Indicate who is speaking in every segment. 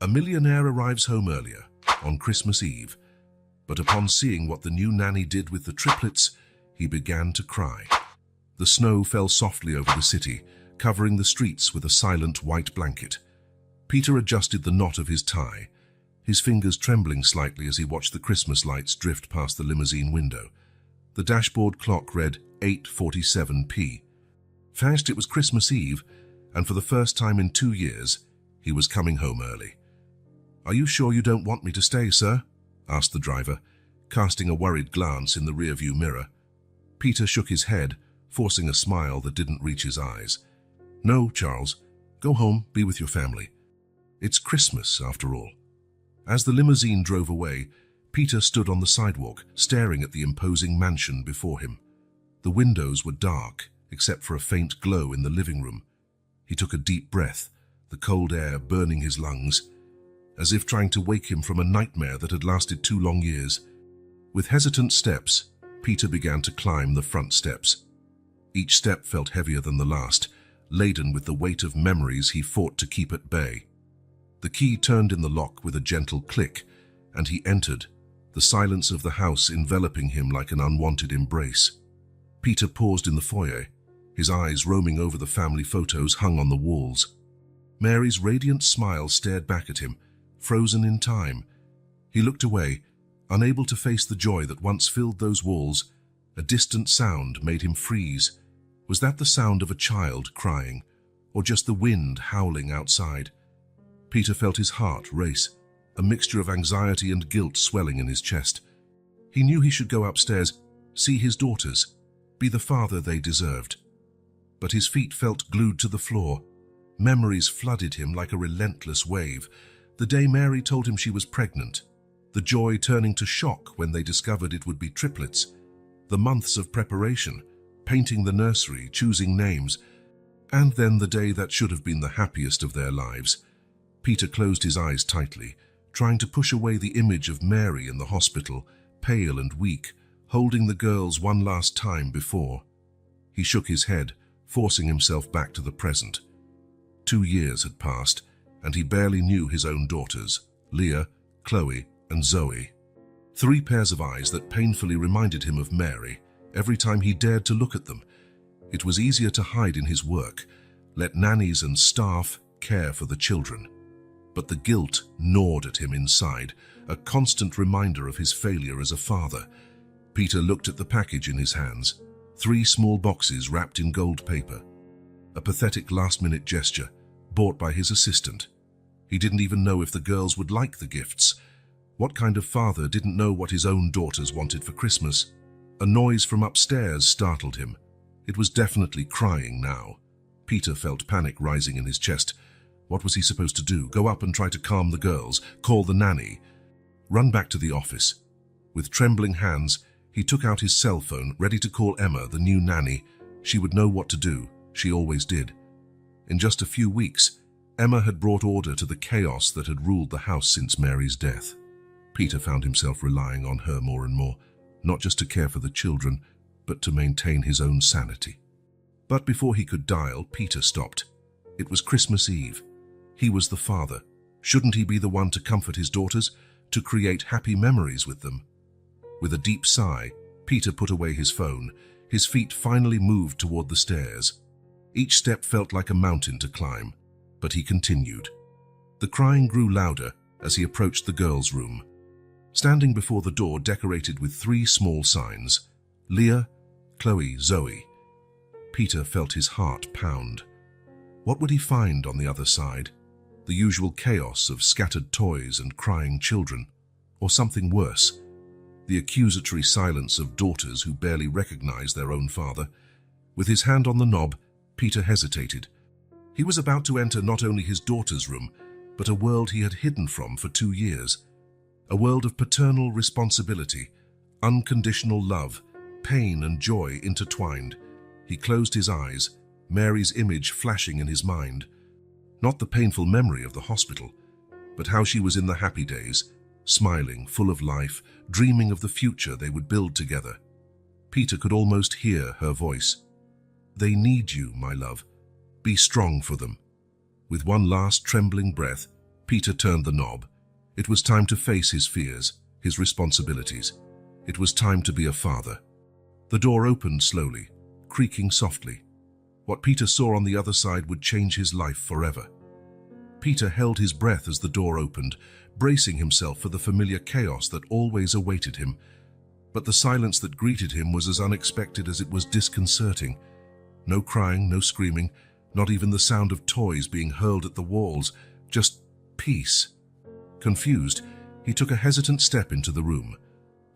Speaker 1: A millionaire arrives home earlier, on Christmas Eve, but upon seeing what the new nanny did with the triplets, he began to cry. The snow fell softly over the city, covering the streets with a silent white blanket. Peter adjusted the knot of his tie, his fingers trembling slightly as he watched the Christmas lights drift past the limousine window. The dashboard clock read 8:47 p. First, it was Christmas Eve, and for the first time in 2 years, he was coming home early. "Are you sure you don't want me to stay, sir?" asked the driver, casting a worried glance in the rearview mirror. Peter shook his head, forcing a smile that didn't reach his eyes. "No, Charles. Go home, be with your family. It's Christmas, after all." As the limousine drove away, Peter stood on the sidewalk, staring at the imposing mansion before him. The windows were dark, except for a faint glow in the living room. He took a deep breath, the cold air burning his lungs, as if trying to wake him from a nightmare that had lasted 2 long years. With hesitant steps, Peter began to climb the front steps. Each step felt heavier than the last, laden with the weight of memories he fought to keep at bay. The key turned in the lock with a gentle click, and he entered, the silence of the house enveloping him like an unwanted embrace. Peter paused in the foyer, his eyes roaming over the family photos hung on the walls. Mary's radiant smile stared back at him, frozen in time. He looked away, unable to face the joy that once filled those walls. A distant sound made him freeze. Was that the sound of a child crying, or just the wind howling outside? Peter felt his heart race, a mixture of anxiety and guilt swelling in his chest. He knew he should go upstairs, see his daughters, be the father they deserved. But his feet felt glued to the floor. Memories flooded him like a relentless wave. The day Mary told him she was pregnant, the joy turning to shock when they discovered it would be triplets, the months of preparation, painting the nursery, choosing names, and then the day that should have been the happiest of their lives. Peter closed his eyes tightly, trying to push away the image of Mary in the hospital, pale and weak, holding the girls one last time before. He shook his head, forcing himself back to the present. 2 years had passed, and he barely knew his own daughters, Leah, Chloe, and Zoe. 3 pairs of eyes that painfully reminded him of Mary every time he dared to look at them. It was easier to hide in his work, let nannies and staff care for the children. But the guilt gnawed at him inside, a constant reminder of his failure as a father. Peter looked at the package in his hands, 3 small boxes wrapped in gold paper. A pathetic last-minute gesture, bought by his assistant. He didn't even know if the girls would like the gifts. What kind of father didn't know what his own daughters wanted for Christmas? A noise from upstairs startled him. It was definitely crying now. Peter felt panic rising in his chest. What was he supposed to do? Go up and try to calm the girls? Call the nanny? Run back to the office? With trembling hands, he took out his cell phone, ready to call Emma, the new nanny. She would know what to do. She always did. In just a few weeks, Emma had brought order to the chaos that had ruled the house since Mary's death. Peter found himself relying on her more and more, not just to care for the children, but to maintain his own sanity. But before he could dial, Peter stopped. It was Christmas Eve. He was the father. Shouldn't he be the one to comfort his daughters, to create happy memories with them? With a deep sigh, Peter put away his phone. His feet finally moved toward the stairs. Each step felt like a mountain to climb, but he continued. The crying grew louder as he approached the girls' room. Standing before the door decorated with 3 small signs, Leah, Chloe, Zoe, Peter felt his heart pound. What would he find on the other side? The usual chaos of scattered toys and crying children, or something worse? The accusatory silence of daughters who barely recognized their own father. With his hand on the knob, Peter hesitated. He was about to enter not only his daughter's room, but a world he had hidden from for 2 years. A world of paternal responsibility, unconditional love, pain and joy intertwined. He closed his eyes, Mary's image flashing in his mind. Not the painful memory of the hospital, but how she was in the happy days, smiling, full of life, dreaming of the future they would build together. Peter could almost hear her voice. "They need you, my love. Be strong for them." With one last trembling breath, Peter turned the knob. It was time to face his fears, his responsibilities. It was time to be a father. The door opened slowly, creaking softly. What Peter saw on the other side would change his life forever. Peter held his breath as the door opened, bracing himself for the familiar chaos that always awaited him. But the silence that greeted him was as unexpected as it was disconcerting. No crying, no screaming, not even the sound of toys being hurled at the walls, just peace. Confused, he took a hesitant step into the room.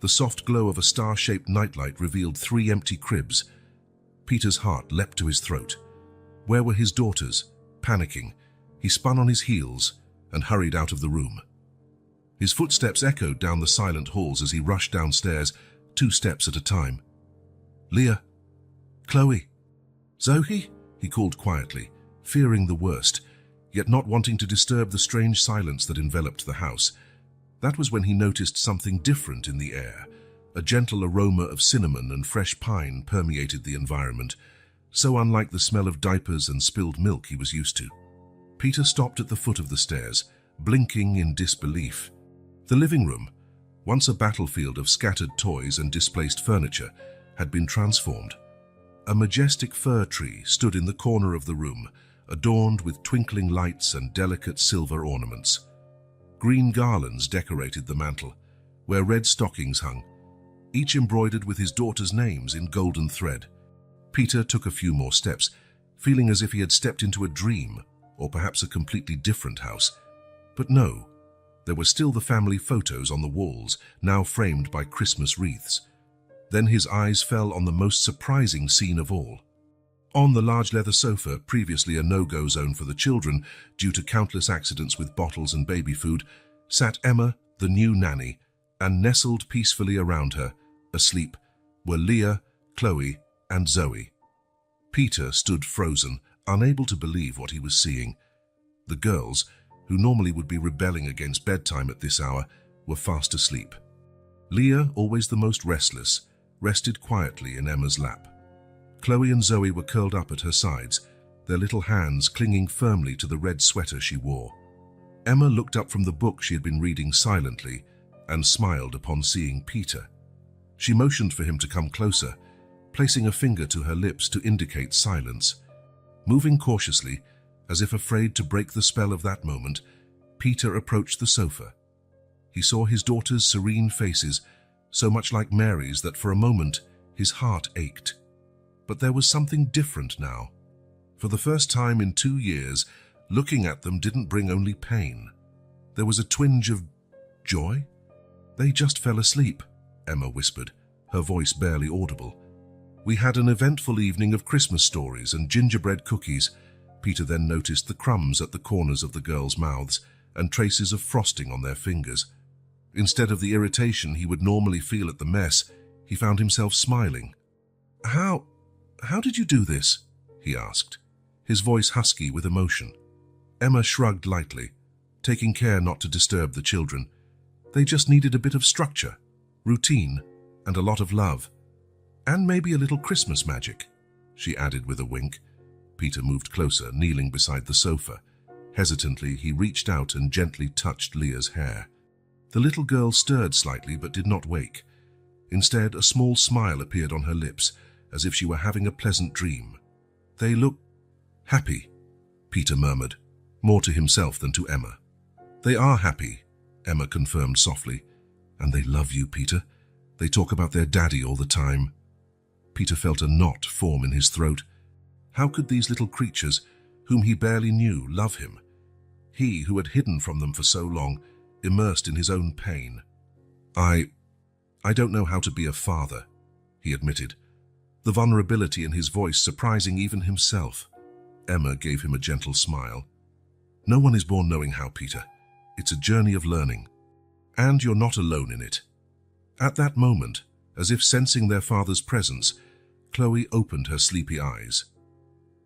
Speaker 1: The soft glow of a star-shaped nightlight revealed 3 empty cribs. Peter's heart leapt to his throat. Where were his daughters? Panicking, he spun on his heels and hurried out of the room. His footsteps echoed down the silent halls as he rushed downstairs, 2 steps at a time. "Leah? Chloe? Zoe?" he called quietly, fearing the worst, yet not wanting to disturb the strange silence that enveloped the house. That was when he noticed something different in the air. A gentle aroma of cinnamon and fresh pine permeated the environment, so unlike the smell of diapers and spilled milk he was used to. Peter stopped at the foot of the stairs, blinking in disbelief. The living room, once a battlefield of scattered toys and displaced furniture, had been transformed. A majestic fir tree stood in the corner of the room, adorned with twinkling lights and delicate silver ornaments. Green garlands decorated the mantel, where red stockings hung, each embroidered with his daughters' names in golden thread. Peter took a few more steps, feeling as if he had stepped into a dream, or perhaps a completely different house. But no, there were still the family photos on the walls, now framed by Christmas wreaths. Then his eyes fell on the most surprising scene of all. On the large leather sofa, previously a no-go zone for the children due to countless accidents with bottles and baby food, sat Emma, the new nanny, and nestled peacefully around her, asleep, were Leah, Chloe, and Zoe. Peter stood frozen, unable to believe what he was seeing. The girls, who normally would be rebelling against bedtime at this hour, were fast asleep. Leah, always the most restless, rested quietly in Emma's lap. Chloe and Zoe were curled up at her sides, their little hands clinging firmly to the red sweater she wore. Emma looked up from the book she had been reading silently and smiled upon seeing Peter. She motioned for him to come closer, placing a finger to her lips to indicate silence. Moving cautiously, as if afraid to break the spell of that moment, Peter approached the sofa. He saw his daughters' serene faces, so much like Mary's that for a moment his heart ached. But there was something different now. For the first time in 2 years, looking at them didn't bring only pain. There was a twinge of joy. "They just fell asleep," Emma whispered, her voice barely audible. "We had an eventful evening of Christmas stories and gingerbread cookies." Peter then noticed the crumbs at the corners of the girls' mouths and traces of frosting on their fingers. Instead of the irritation he would normally feel at the mess, he found himself smiling. How did you do this?" he asked, his voice husky with emotion. Emma shrugged lightly, taking care not to disturb the children. They just needed a bit of structure, routine, and a lot of love. "And maybe a little Christmas magic," she added with a wink. Peter moved closer, kneeling beside the sofa. Hesitantly, he reached out and gently touched Leah's hair. The little girl stirred slightly but did not wake. Instead, a small smile appeared on her lips, as if she were having a pleasant dream. "They look happy," Peter murmured, more to himself than to Emma. "They are happy," Emma confirmed softly. "And they love you, Peter. They talk about their daddy all the time." Peter felt a knot form in his throat. How could these little creatures, whom he barely knew, love him? He who had hidden from them for so long, immersed in his own pain. I don't know how to be a father," he admitted, the vulnerability in his voice surprising even himself. Emma gave him a gentle smile. "No one is born knowing how, Peter. It's a journey of learning. And you're not alone in it." At that moment, as if sensing their father's presence, Chloe opened her sleepy eyes.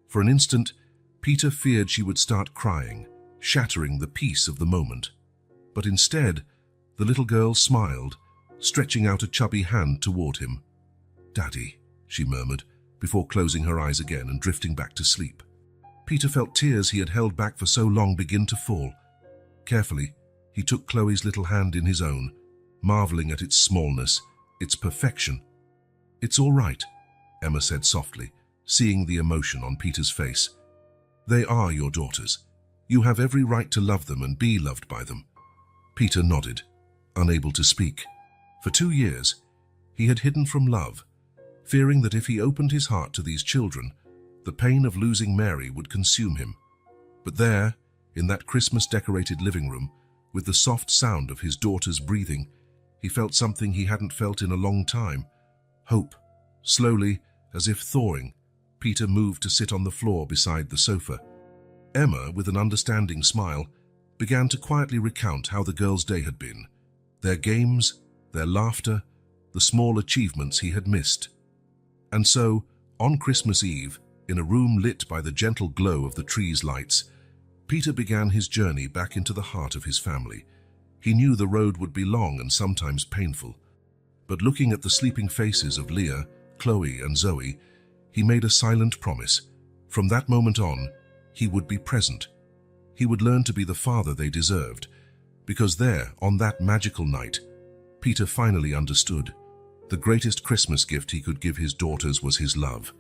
Speaker 1: For an instant, Peter feared she would start crying, shattering the peace of the moment. But instead, the little girl smiled, stretching out a chubby hand toward him. "Daddy," she murmured, before closing her eyes again and drifting back to sleep. Peter felt tears he had held back for so long begin to fall. Carefully, he took Chloe's little hand in his own, marveling at its smallness, its perfection. "It's all right," Emma said softly, seeing the emotion on Peter's face. "They are your daughters. You have every right to love them and be loved by them." Peter nodded, unable to speak. For 2 years, he had hidden from love, fearing that if he opened his heart to these children, the pain of losing Mary would consume him. But there, in that Christmas-decorated living room, with the soft sound of his daughter's breathing, he felt something he hadn't felt in a long time: hope. Slowly, as if thawing, Peter moved to sit on the floor beside the sofa. Emma, with an understanding smile, began to quietly recount how the girls' day had been, their games, their laughter, the small achievements he had missed. And so, on Christmas Eve, in a room lit by the gentle glow of the trees' lights, Peter began his journey back into the heart of his family. He knew the road would be long and sometimes painful, but looking at the sleeping faces of Leah, Chloe, and Zoe, he made a silent promise. From that moment on, he would be present. He would learn to be the father they deserved, because there, on that magical night, Peter finally understood. The greatest Christmas gift he could give his daughters was his love.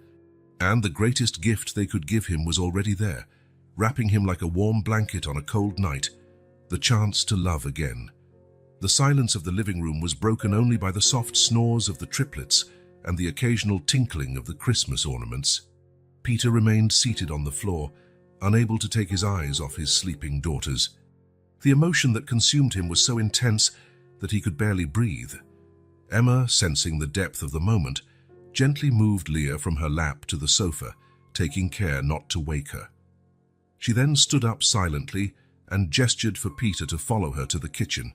Speaker 1: And the greatest gift they could give him was already there, wrapping him like a warm blanket on a cold night, the chance to love again. The silence of the living room was broken only by the soft snores of the triplets and the occasional tinkling of the Christmas ornaments. Peter remained seated on the floor, unable to take his eyes off his sleeping daughters. The emotion that consumed him was so intense that he could barely breathe. Emma, sensing the depth of the moment, gently moved Leah from her lap to the sofa, taking care not to wake her. She then stood up silently and gestured for Peter to follow her to the kitchen.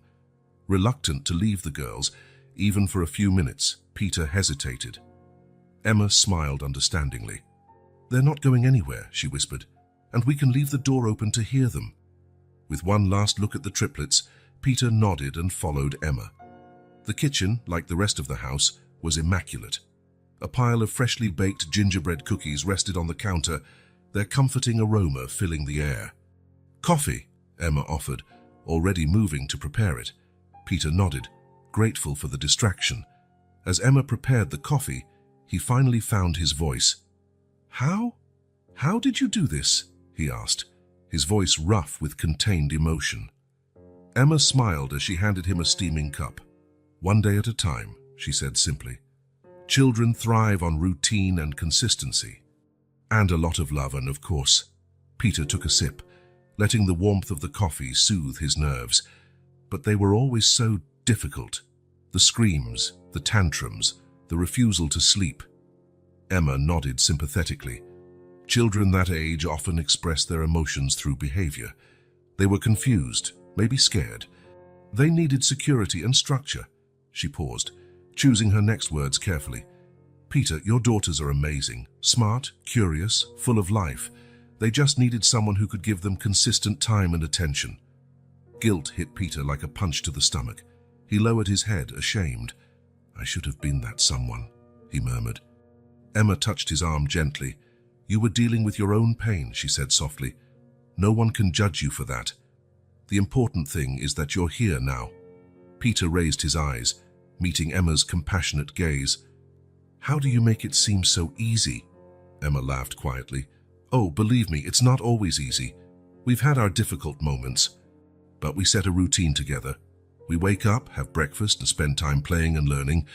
Speaker 1: Reluctant to leave the girls, even for a few minutes, Peter hesitated. Emma smiled understandingly. "They're not going anywhere," she whispered, "and we can leave the door open to hear them." With one last look at the triplets, Peter nodded and followed Emma. The kitchen, like the rest of the house, was immaculate. A pile of freshly baked gingerbread cookies rested on the counter, their comforting aroma filling the air. "Coffee," Emma offered, already moving to prepare it. Peter nodded, grateful for the distraction. As Emma prepared the coffee, he finally found his voice. How did you do this?" he asked, his voice rough with contained emotion. Emma smiled as she handed him a steaming cup. "One day at a time," she said simply. "Children thrive on routine and consistency. And a lot of love, and of course." Peter took a sip, letting the warmth of the coffee soothe his nerves. But they were always so difficult. The screams, the tantrums, the refusal to sleep. Emma nodded sympathetically. Children that age often express their emotions through behavior. They were confused, maybe scared. They needed security and structure. She paused, choosing her next words carefully. "Peter, your daughters are amazing, smart, curious, full of life. They just needed someone who could give them consistent time and attention." Guilt hit Peter like a punch to the stomach. He lowered his head, ashamed. "I should have been that someone," he murmured. Emma touched his arm gently. "You were dealing with your own pain," she said softly. "No one can judge you for that. The important thing is that you're here now." Peter raised his eyes, meeting Emma's compassionate gaze. "How do you make it seem so easy?" Emma laughed quietly. "Oh, believe me, it's not always easy. We've had our difficult moments. But we set a routine together. We wake up, have breakfast, and spend time playing and learning.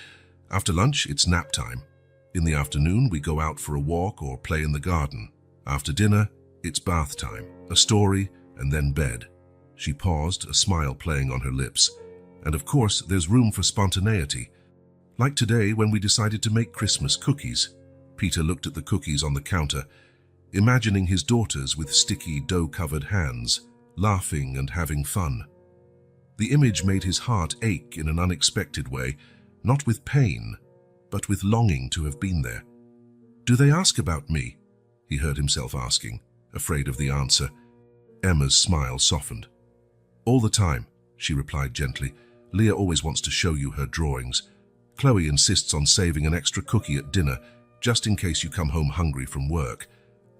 Speaker 1: After lunch, it's nap time. In the afternoon, we go out for a walk or play in the garden. After dinner, it's bath time, a story, and then bed." She paused, a smile playing on her lips. "And of course, there's room for spontaneity. Like today when we decided to make Christmas cookies." Peter looked at the cookies on the counter, imagining his daughters with sticky, dough-covered hands, laughing and having fun. The image made his heart ache in an unexpected way, not with pain, but with longing to have been there. "Do they ask about me?" he heard himself asking, afraid of the answer. Emma's smile softened. "All the time," she replied gently. "Leah always wants to show you her drawings. Chloe insists on saving an extra cookie at dinner, just in case you come home hungry from work.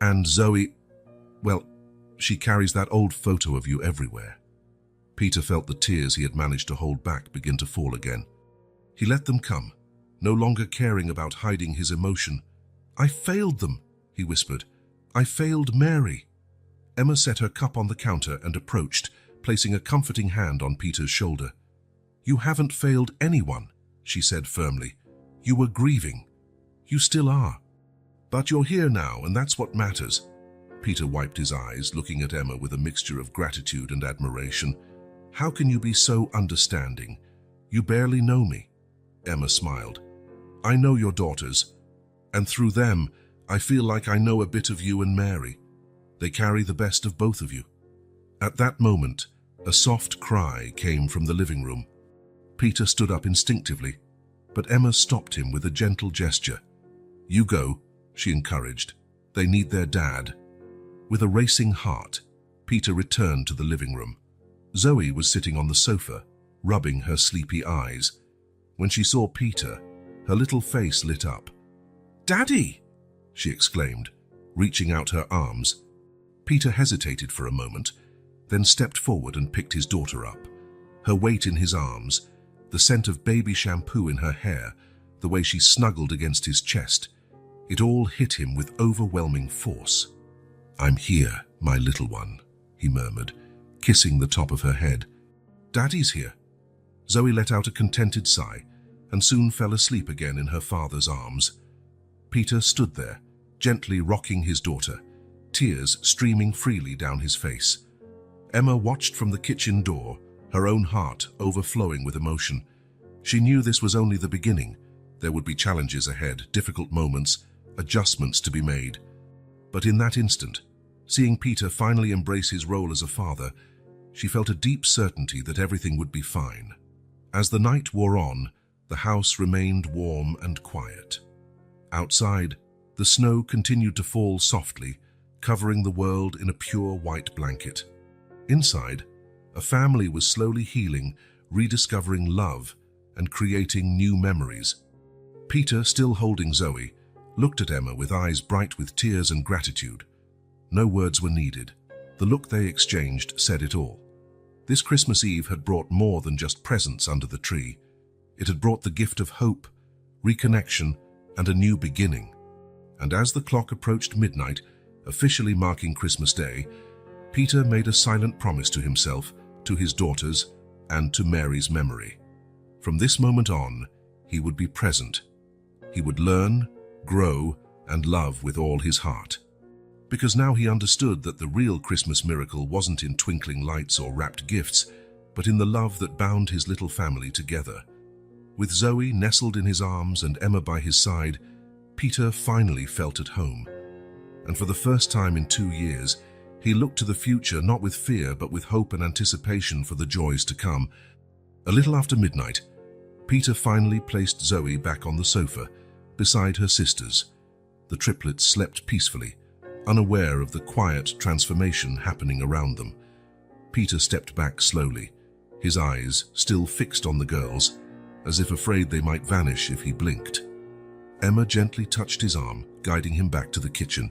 Speaker 1: And Zoe, well, she carries that old photo of you everywhere." Peter felt the tears he had managed to hold back begin to fall again. He let them come, no longer caring about hiding his emotion. "I failed them," he whispered. "I failed Mary." Emma set her cup on the counter and approached, placing a comforting hand on Peter's shoulder. "You haven't failed anyone," she said firmly. "You were grieving. You still are. But you're here now, and that's what matters." Peter wiped his eyes, looking at Emma with a mixture of gratitude and admiration. "How can you be so understanding? You barely know me." Emma smiled. "I know your daughters, and through them, I feel like I know a bit of you and Mary. They carry the best of both of you." At that moment, a soft cry came from the living room. Peter stood up instinctively, but Emma stopped him with a gentle gesture. "You go," she encouraged. "They need their dad." With a racing heart, Peter returned to the living room. Zoe was sitting on the sofa, rubbing her sleepy eyes. When she saw Peter, her little face lit up. "Daddy!" she exclaimed, reaching out her arms. Peter hesitated for a moment, then stepped forward and picked his daughter up. Her weight in his arms, the scent of baby shampoo in her hair, the way she snuggled against his chest, it all hit him with overwhelming force. "I'm here, my little one," he murmured, kissing the top of her head. "Daddy's here." Zoe let out a contented sigh and soon fell asleep again in her father's arms. Peter stood there, gently rocking his daughter, tears streaming freely down his face. Emma watched from the kitchen door, her own heart overflowing with emotion. She knew this was only the beginning. There would be challenges ahead, difficult moments, adjustments to be made. But in that instant, seeing Peter finally embrace his role as a father, she felt a deep certainty that everything would be fine. As the night wore on, the house remained warm and quiet. Outside, the snow continued to fall softly, covering the world in a pure white blanket. Inside, a family was slowly healing, rediscovering love, and creating new memories. Peter, still holding Zoe, looked at Emma with eyes bright with tears and gratitude. No words were needed. The look they exchanged said it all. This Christmas Eve had brought more than just presents under the tree. It had brought the gift of hope, reconnection, and a new beginning. And as the clock approached midnight, officially marking Christmas Day, Peter made a silent promise to himself, to his daughters, and to Mary's memory. From this moment on, he would be present. He would learn, grow, and love with all his heart. Because now he understood that the real Christmas miracle wasn't in twinkling lights or wrapped gifts, but in the love that bound his little family together. With Zoe nestled in his arms and Emma by his side, Peter finally felt at home. And for the first time in 2 years, he looked to the future not with fear but with hope and anticipation for the joys to come. A little after midnight, Peter finally placed Zoe back on the sofa, beside her sisters. The triplets slept peacefully, unaware of the quiet transformation happening around them. Peter stepped back slowly, his eyes still fixed on the girls, as if afraid they might vanish if he blinked. Emma gently touched his arm, guiding him back to the kitchen.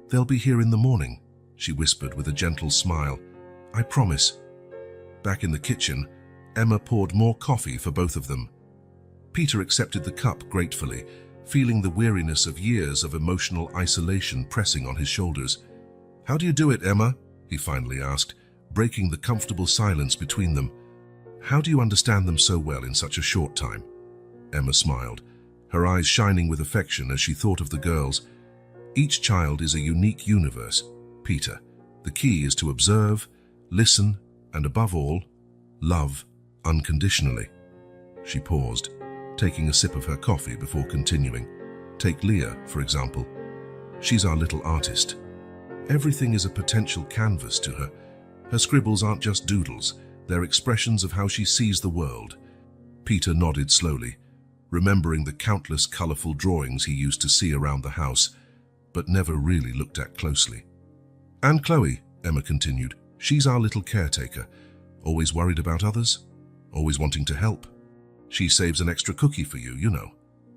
Speaker 1: "They'll be here in the morning," she whispered with a gentle smile. "I promise." Back in the kitchen, Emma poured more coffee for both of them. Peter accepted the cup gratefully, feeling the weariness of years of emotional isolation pressing on his shoulders. "How do you do it, Emma?" he finally asked, breaking the comfortable silence between them. "How do you understand them so well in such a short time?" Emma smiled, her eyes shining with affection as she thought of the girls. "Each child is a unique universe, Peter. The key is to observe, listen, and above all, love unconditionally." She paused, taking a sip of her coffee before continuing. "Take Leah, for example. She's our little artist. Everything is a potential canvas to her. Her scribbles aren't just doodles, they're expressions of how she sees the world." Peter nodded slowly, remembering the countless colorful drawings he used to see around the house, but never really looked at closely. "And Chloe," Emma continued, "she's our little caretaker, always worried about others, always wanting to help. She saves an extra cookie for you, you know.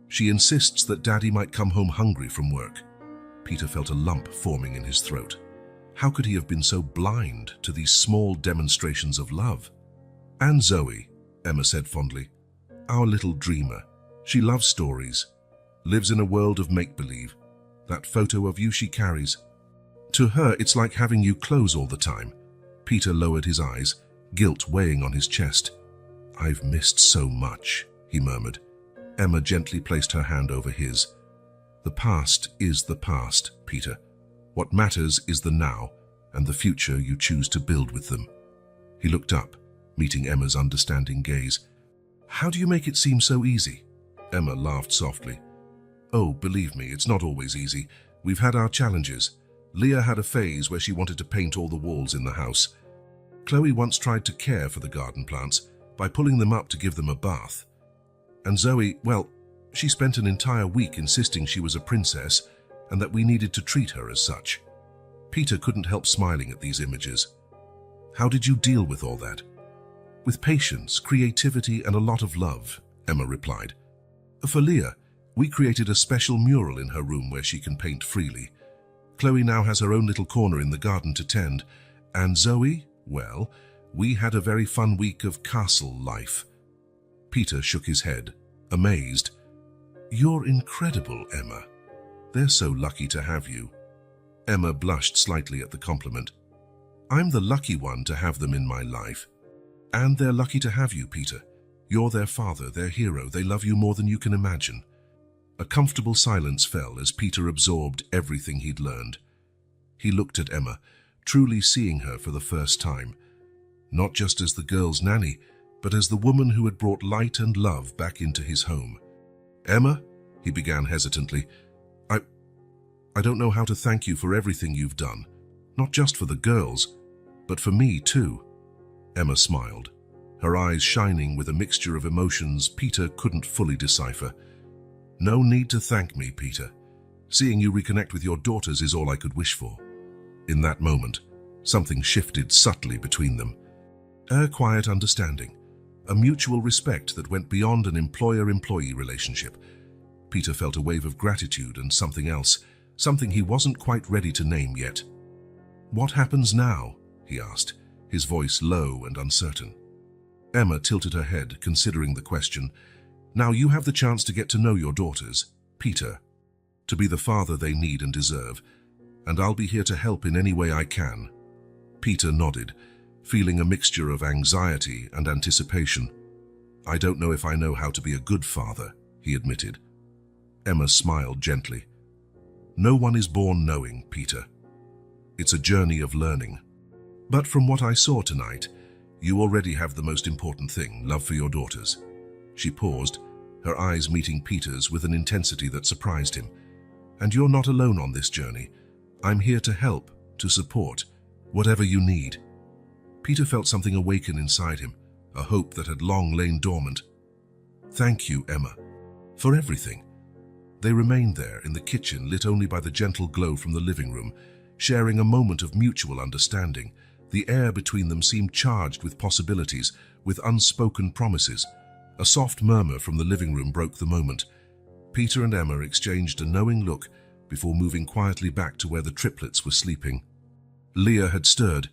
Speaker 1: She insists that Daddy might come home hungry from work." Peter felt a lump forming in his throat. How could he have been so blind to these small demonstrations of love? "And Zoe," Emma said fondly, "our little dreamer. She loves stories, lives in a world of make-believe. That photo of you she carries. To her, it's like having you close all the time." Peter lowered his eyes, guilt weighing on his chest. "I've missed so much," he murmured. Emma gently placed her hand over his. "The past is the past, Peter. What matters is the now and the future you choose to build with them." He looked up, meeting Emma's understanding gaze. "How do you make it seem so easy?" Emma laughed softly. "Oh, believe me, it's not always easy. We've had our challenges. Leah had a phase where she wanted to paint all the walls in the house. Chloe once tried to care for the garden plants by pulling them up to give them a bath. And Zoe, well, she spent an entire week insisting she was a princess and that we needed to treat her as such." Peter couldn't help smiling at these images. "How did you deal with all that?" "With patience, creativity, and a lot of love," Emma replied. "For Leah, we created a special mural in her room where she can paint freely. Chloe now has her own little corner in the garden to tend. And Zoe, well, we had a very fun week of castle life." Peter shook his head, amazed. "You're incredible, Emma. They're so lucky to have you." Emma blushed slightly at the compliment. "I'm the lucky one to have them in my life. And they're lucky to have you, Peter. You're their father, their hero. They love you more than you can imagine." A comfortable silence fell as Peter absorbed everything he'd learned. He looked at Emma, truly seeing her for the first time, not just as the girl's nanny, but as the woman who had brought light and love back into his home. "Emma," he began hesitantly, I don't know how to thank you for everything you've done, not just for the girls, but for me too." Emma smiled, her eyes shining with a mixture of emotions Peter couldn't fully decipher. "No need to thank me, Peter. Seeing you reconnect with your daughters is all I could wish for." In that moment, something shifted subtly between them. A quiet understanding, a mutual respect that went beyond an employer-employee relationship. Peter felt a wave of gratitude and something else, something he wasn't quite ready to name yet. "What happens now?" he asked, his voice low and uncertain. Emma tilted her head, considering the question. "Now you have the chance to get to know your daughters, Peter, to be the father they need and deserve, and I'll be here to help in any way I can." Peter nodded, feeling a mixture of anxiety and anticipation. "I don't know if I know how to be a good father," he admitted. Emma smiled gently. "No one is born knowing, Peter. It's a journey of learning. But from what I saw tonight, you already have the most important thing, love for your daughters." She paused, her eyes meeting Peter's with an intensity that surprised him. "And you're not alone on this journey. I'm here to help, to support, whatever you need." Peter felt something awaken inside him, a hope that had long lain dormant. "Thank you, Emma, for everything." They remained there in the kitchen, lit only by the gentle glow from the living room, sharing a moment of mutual understanding. The air between them seemed charged with possibilities, with unspoken promises. A soft murmur from the living room broke the moment. Peter and Emma exchanged a knowing look before moving quietly back to where the triplets were sleeping. Leah had stirred,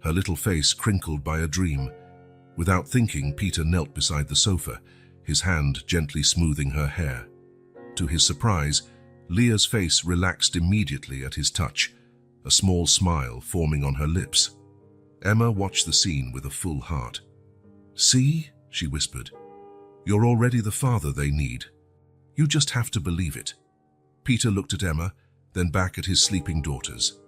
Speaker 1: her little face crinkled by a dream. Without thinking, Peter knelt beside the sofa, his hand gently smoothing her hair. To his surprise, Leah's face relaxed immediately at his touch, a small smile forming on her lips. Emma watched the scene with a full heart. "See," she whispered, "you're already the father they need. You just have to believe it." Peter looked at Emma, then back at his sleeping daughters.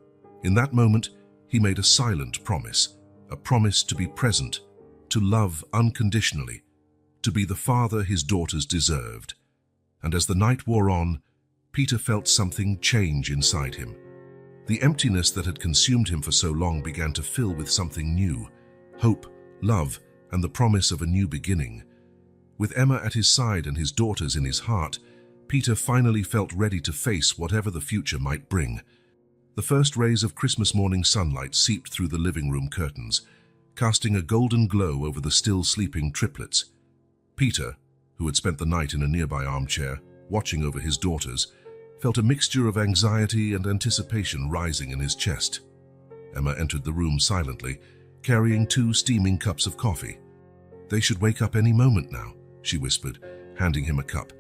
Speaker 1: In that moment, he made a silent promise, a promise to be present, to love unconditionally, to be the father his daughters deserved. And as the night wore on, Peter felt something change inside him. The emptiness that had consumed him for so long began to fill with something new, hope, love, and the promise of a new beginning. With Emma at his side and his daughters in his heart, Peter finally felt ready to face whatever the future might bring. The first rays of Christmas morning sunlight seeped through the living room curtains, casting a golden glow over the still sleeping triplets. Peter, who had spent the night in a nearby armchair, watching over his daughters, felt a mixture of anxiety and anticipation rising in his chest. Emma entered the room silently, carrying 2 steaming cups of coffee. "They should wake up any moment now," she whispered, handing him a cup.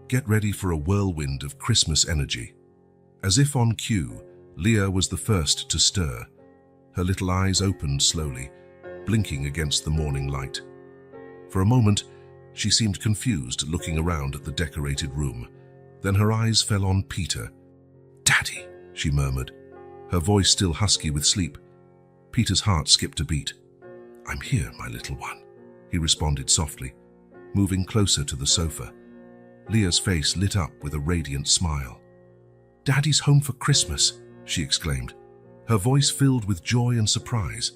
Speaker 1: "Get ready for a whirlwind of Christmas energy." As if on cue, Leah was the first to stir. Her little eyes opened slowly, blinking against the morning light. For a moment, she seemed confused, looking around at the decorated room. Then her eyes fell on Peter. "Daddy," she murmured, her voice still husky with sleep. Peter's heart skipped a beat. "I'm here, my little one," he responded softly, moving closer to the sofa. Leah's face lit up with a radiant smile. "Daddy's home for Christmas," she exclaimed, her voice filled with joy and surprise.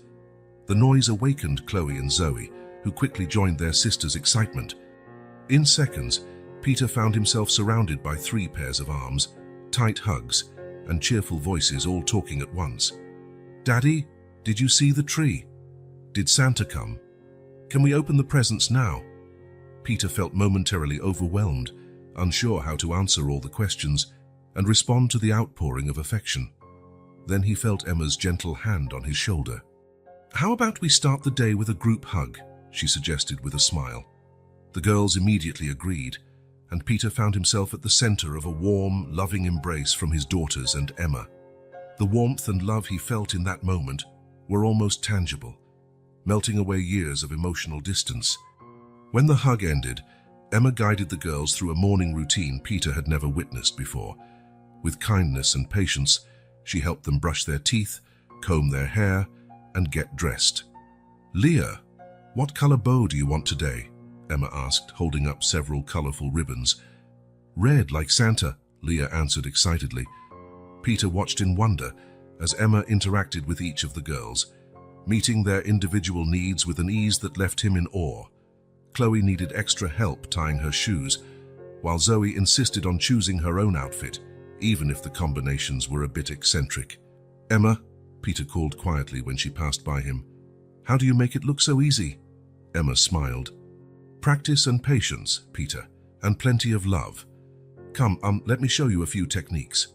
Speaker 1: The noise awakened Chloe and Zoe, who quickly joined their sister's excitement. In seconds, Peter found himself surrounded by 3 pairs of arms, tight hugs, and cheerful voices all talking at once. "Daddy, did you see the tree? Did Santa come? Can we open the presents now?" Peter felt momentarily overwhelmed, unsure how to answer all the questions and respond to the outpouring of affection. Then he felt Emma's gentle hand on his shoulder. "How about we start the day with a group hug?" she suggested with a smile. The girls immediately agreed, and Peter found himself at the center of a warm, loving embrace from his daughters and Emma. The warmth and love he felt in that moment were almost tangible, melting away years of emotional distance. When the hug ended, Emma guided the girls through a morning routine Peter had never witnessed before. With kindness and patience, she helped them brush their teeth, comb their hair, and get dressed. "Leah, what color bow do you want today?" Emma asked, holding up several colorful ribbons. "Red, like Santa," Leah answered excitedly. Peter watched in wonder as Emma interacted with each of the girls, meeting their individual needs with an ease that left him in awe. Chloe needed extra help tying her shoes, while Zoe insisted on choosing her own outfit, even if the combinations were a bit eccentric. "Emma," Peter called quietly when she passed by him. "How do you make it look so easy?" Emma smiled. "Practice and patience, Peter, and plenty of love. Come, let me show you a few techniques."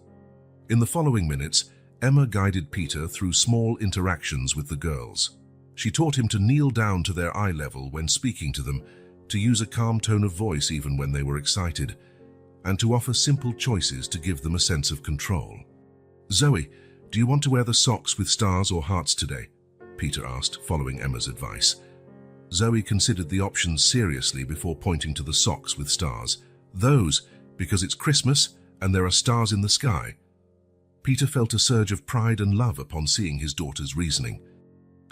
Speaker 1: In the following minutes, Emma guided Peter through small interactions with the girls. She taught him to kneel down to their eye level when speaking to them, to use a calm tone of voice even when they were excited, and to offer simple choices to give them a sense of control. "Zoe, do you want to wear the socks with stars or hearts today?" Peter asked, following Emma's advice. Zoe considered the options seriously before pointing to the socks with stars. "Those, because it's Christmas and there are stars in the sky." Peter felt a surge of pride and love upon seeing his daughter's reasoning.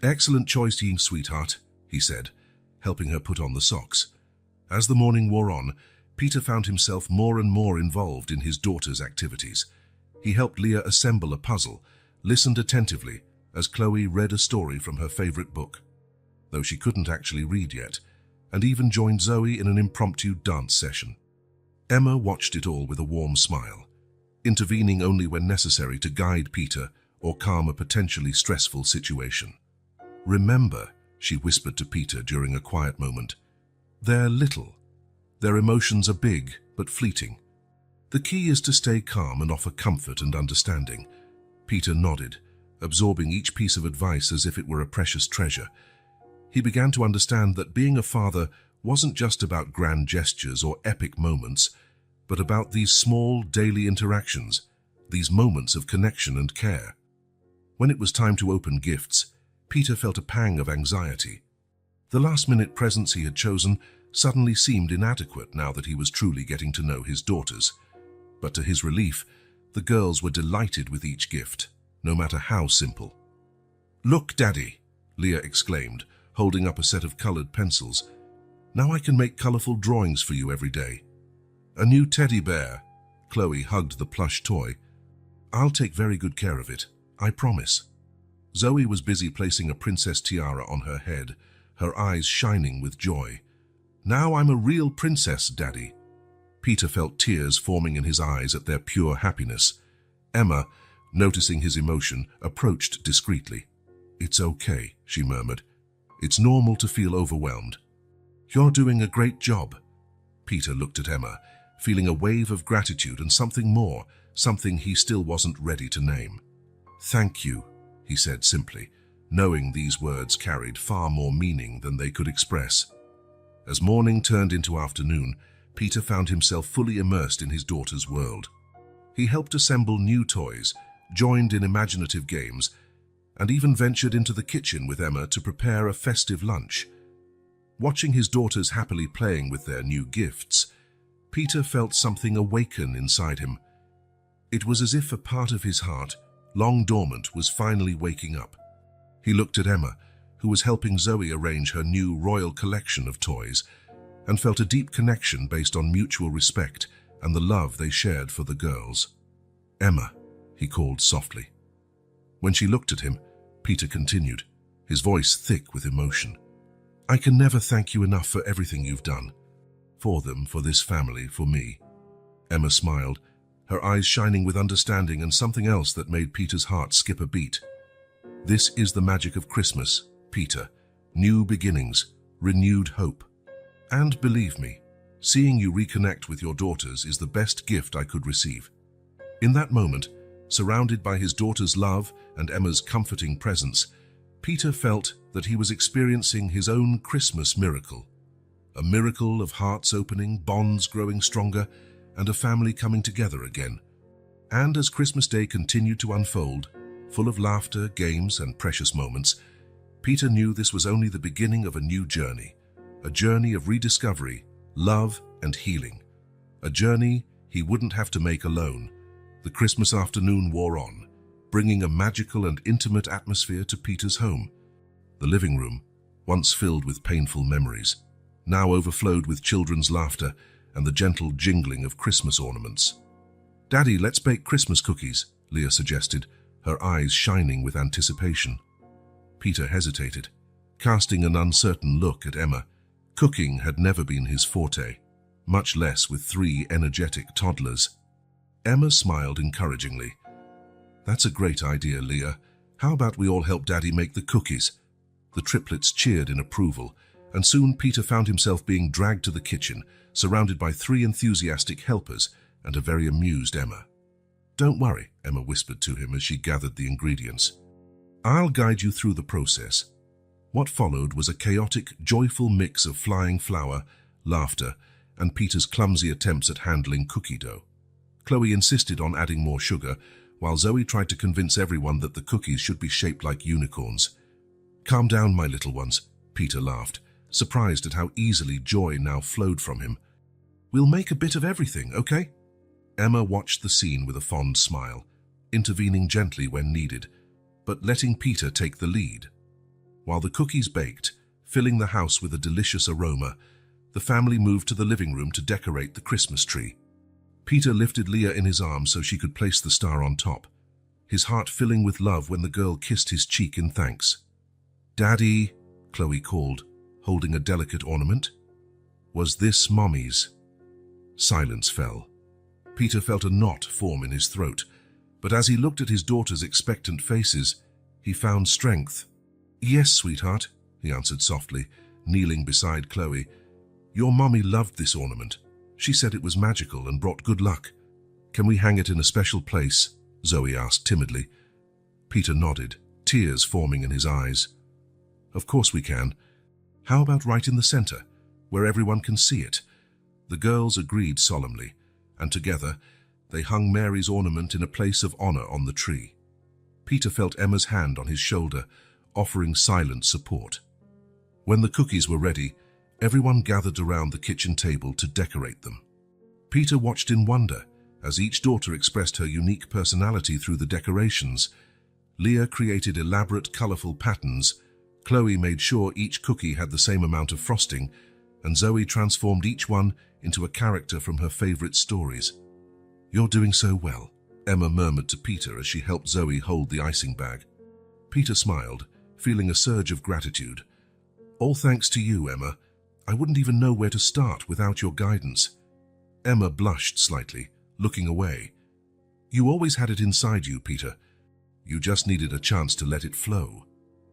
Speaker 1: "Excellent choice, sweetheart," he said, helping her put on the socks. As the morning wore on, Peter found himself more and more involved in his daughter's activities. He helped Leah assemble a puzzle, listened attentively as Chloe read a story from her favorite book, though she couldn't actually read yet, and even joined Zoe in an impromptu dance session. Emma watched it all with a warm smile, intervening only when necessary to guide Peter or calm a potentially stressful situation. "Remember," she whispered to Peter during a quiet moment, "they're little. Their emotions are big but fleeting. The key is to stay calm and offer comfort and understanding." Peter nodded, absorbing each piece of advice as if it were a precious treasure. He began to understand that being a father wasn't just about grand gestures or epic moments, but about these small daily interactions, these moments of connection and care. When it was time to open gifts, Peter felt a pang of anxiety. The last-minute presents he had chosen suddenly seemed inadequate now that he was truly getting to know his daughters. But to his relief, the girls were delighted with each gift, no matter how simple. "Look, Daddy," Leah exclaimed, holding up a set of colored pencils. "Now I can make colorful drawings for you every day." "A new teddy bear," Chloe hugged the plush toy. "I'll take very good care of it, I promise." Zoe was busy placing a princess tiara on her head, her eyes shining with joy. "Now I'm a real princess, Daddy." Peter felt tears forming in his eyes at their pure happiness. Emma, noticing his emotion, approached discreetly. "It's okay," she murmured. "It's normal to feel overwhelmed." "You're doing a great job." Peter looked at Emma, feeling a wave of gratitude and something more, something he still wasn't ready to name. "Thank you," he said simply, knowing these words carried far more meaning than they could express. As morning turned into afternoon, Peter found himself fully immersed in his daughter's world. He helped assemble new toys, joined in imaginative games, and even ventured into the kitchen with Emma to prepare a festive lunch. Watching his daughters happily playing with their new gifts, Peter felt something awaken inside him. It was as if a part of his heart, long dormant, was finally waking up. He looked at Emma, who was helping Zoe arrange her new royal collection of toys, and felt a deep connection based on mutual respect and the love they shared for the girls. "Emma," he called softly. When she looked at him, Peter continued, his voice thick with emotion. "I can never thank you enough for everything you've done. For them, for this family, for me." Emma smiled, her eyes shining with understanding and something else that made Peter's heart skip a beat. "This is the magic of Christmas, Peter. New beginnings, renewed hope. And believe me, seeing you reconnect with your daughters is the best gift I could receive." In that moment, surrounded by his daughter's love and Emma's comforting presence, Peter felt that he was experiencing his own Christmas miracle. A miracle of hearts opening, bonds growing stronger, and a family coming together again. And as Christmas Day continued to unfold, full of laughter, games, and precious moments, Peter knew this was only the beginning of a new journey. A journey of rediscovery, love, and healing. A journey he wouldn't have to make alone. The Christmas afternoon wore on, bringing a magical and intimate atmosphere to Peter's home. The living room, once filled with painful memories, now overflowed with children's laughter and the gentle jingling of Christmas ornaments. "Daddy, let's bake Christmas cookies," Leah suggested, her eyes shining with anticipation. Peter hesitated, casting an uncertain look at Emma. Cooking had never been his forte, much less with 3 energetic toddlers. Emma smiled encouragingly. "That's a great idea, Leah. How about we all help Daddy make the cookies?" The triplets cheered in approval, and soon Peter found himself being dragged to the kitchen, surrounded by 3 enthusiastic helpers and a very amused Emma. "Don't worry," Emma whispered to him as she gathered the ingredients. "I'll guide you through the process." What followed was a chaotic, joyful mix of flying flour, laughter, and Peter's clumsy attempts at handling cookie dough. Chloe insisted on adding more sugar, while Zoe tried to convince everyone that the cookies should be shaped like unicorns. "Calm down, my little ones," Peter laughed, surprised at how easily joy now flowed from him. "We'll make a bit of everything, okay?" Emma watched the scene with a fond smile, intervening gently when needed, but letting Peter take the lead. While the cookies baked, filling the house with a delicious aroma, the family moved to the living room to decorate the Christmas tree. Peter lifted Leah in his arms so she could place the star on top, his heart filling with love when the girl kissed his cheek in thanks. "Daddy," Chloe called, holding a delicate ornament. "Was this Mommy's?" Silence fell. Peter felt a knot form in his throat, but as he looked at his daughter's expectant faces, he found strength. "Yes, sweetheart," he answered softly, kneeling beside Chloe. "Your mommy loved this ornament. She said it was magical and brought good luck." "Can we hang it in a special place?" Zoe asked timidly. Peter nodded, tears forming in his eyes. "Of course we can. How about right in the center, where everyone can see it?" The girls agreed solemnly, and together they hung Mary's ornament in a place of honor on the tree. Peter felt Emma's hand on his shoulder, offering silent support. When the cookies were ready, everyone gathered around the kitchen table to decorate them. Peter watched in wonder as each daughter expressed her unique personality through the decorations. Leah created elaborate, colorful patterns, Chloe made sure each cookie had the same amount of frosting, and Zoe transformed each one into a character from her favorite stories. "You're doing so well," Emma murmured to Peter as she helped Zoe hold the icing bag. Peter smiled, feeling a surge of gratitude. "All thanks to you, Emma. I wouldn't even know where to start without your guidance." Emma blushed slightly, looking away. "You always had it inside you, Peter. You just needed a chance to let it flow."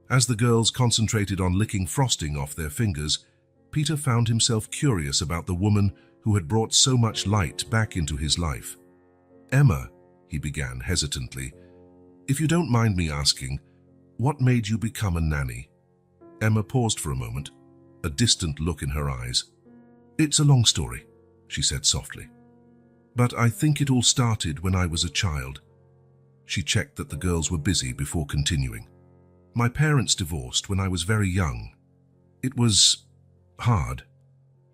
Speaker 1: As the girls concentrated on licking frosting off their fingers, Peter found himself curious about the woman who had brought so much light back into his life. "Emma," he began hesitantly, "if you don't mind me asking, What made you become a nanny? Emma paused for a moment, a distant look in her eyes. It's a long story, she said softly. But I think it all started when I was a child. She checked that the girls were busy before continuing. My parents divorced when I was very young. It was hard.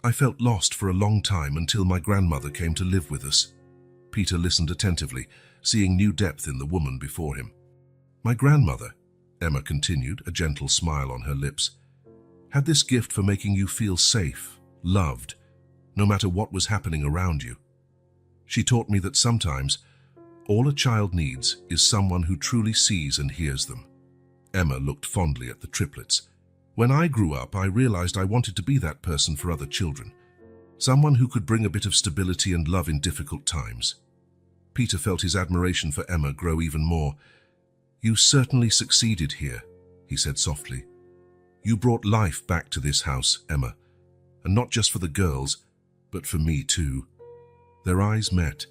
Speaker 1: I felt lost for a long time until my grandmother came to live with us. Peter listened attentively, seeing new depth in the woman before him. My grandmother, Emma continued, a gentle smile on her lips, had this gift for making you feel safe, loved, no matter what was happening around you. She taught me that sometimes all a child needs is someone who truly sees and hears them. Emma looked fondly at the triplets. When I grew up, I realized I wanted to be that person for other children, someone who could bring a bit of stability and love in difficult times. Peter felt his admiration for Emma grow even more. You certainly succeeded here, he said softly. You brought life back to this house, Emma, and not just for the girls, but for me too. Their eyes met,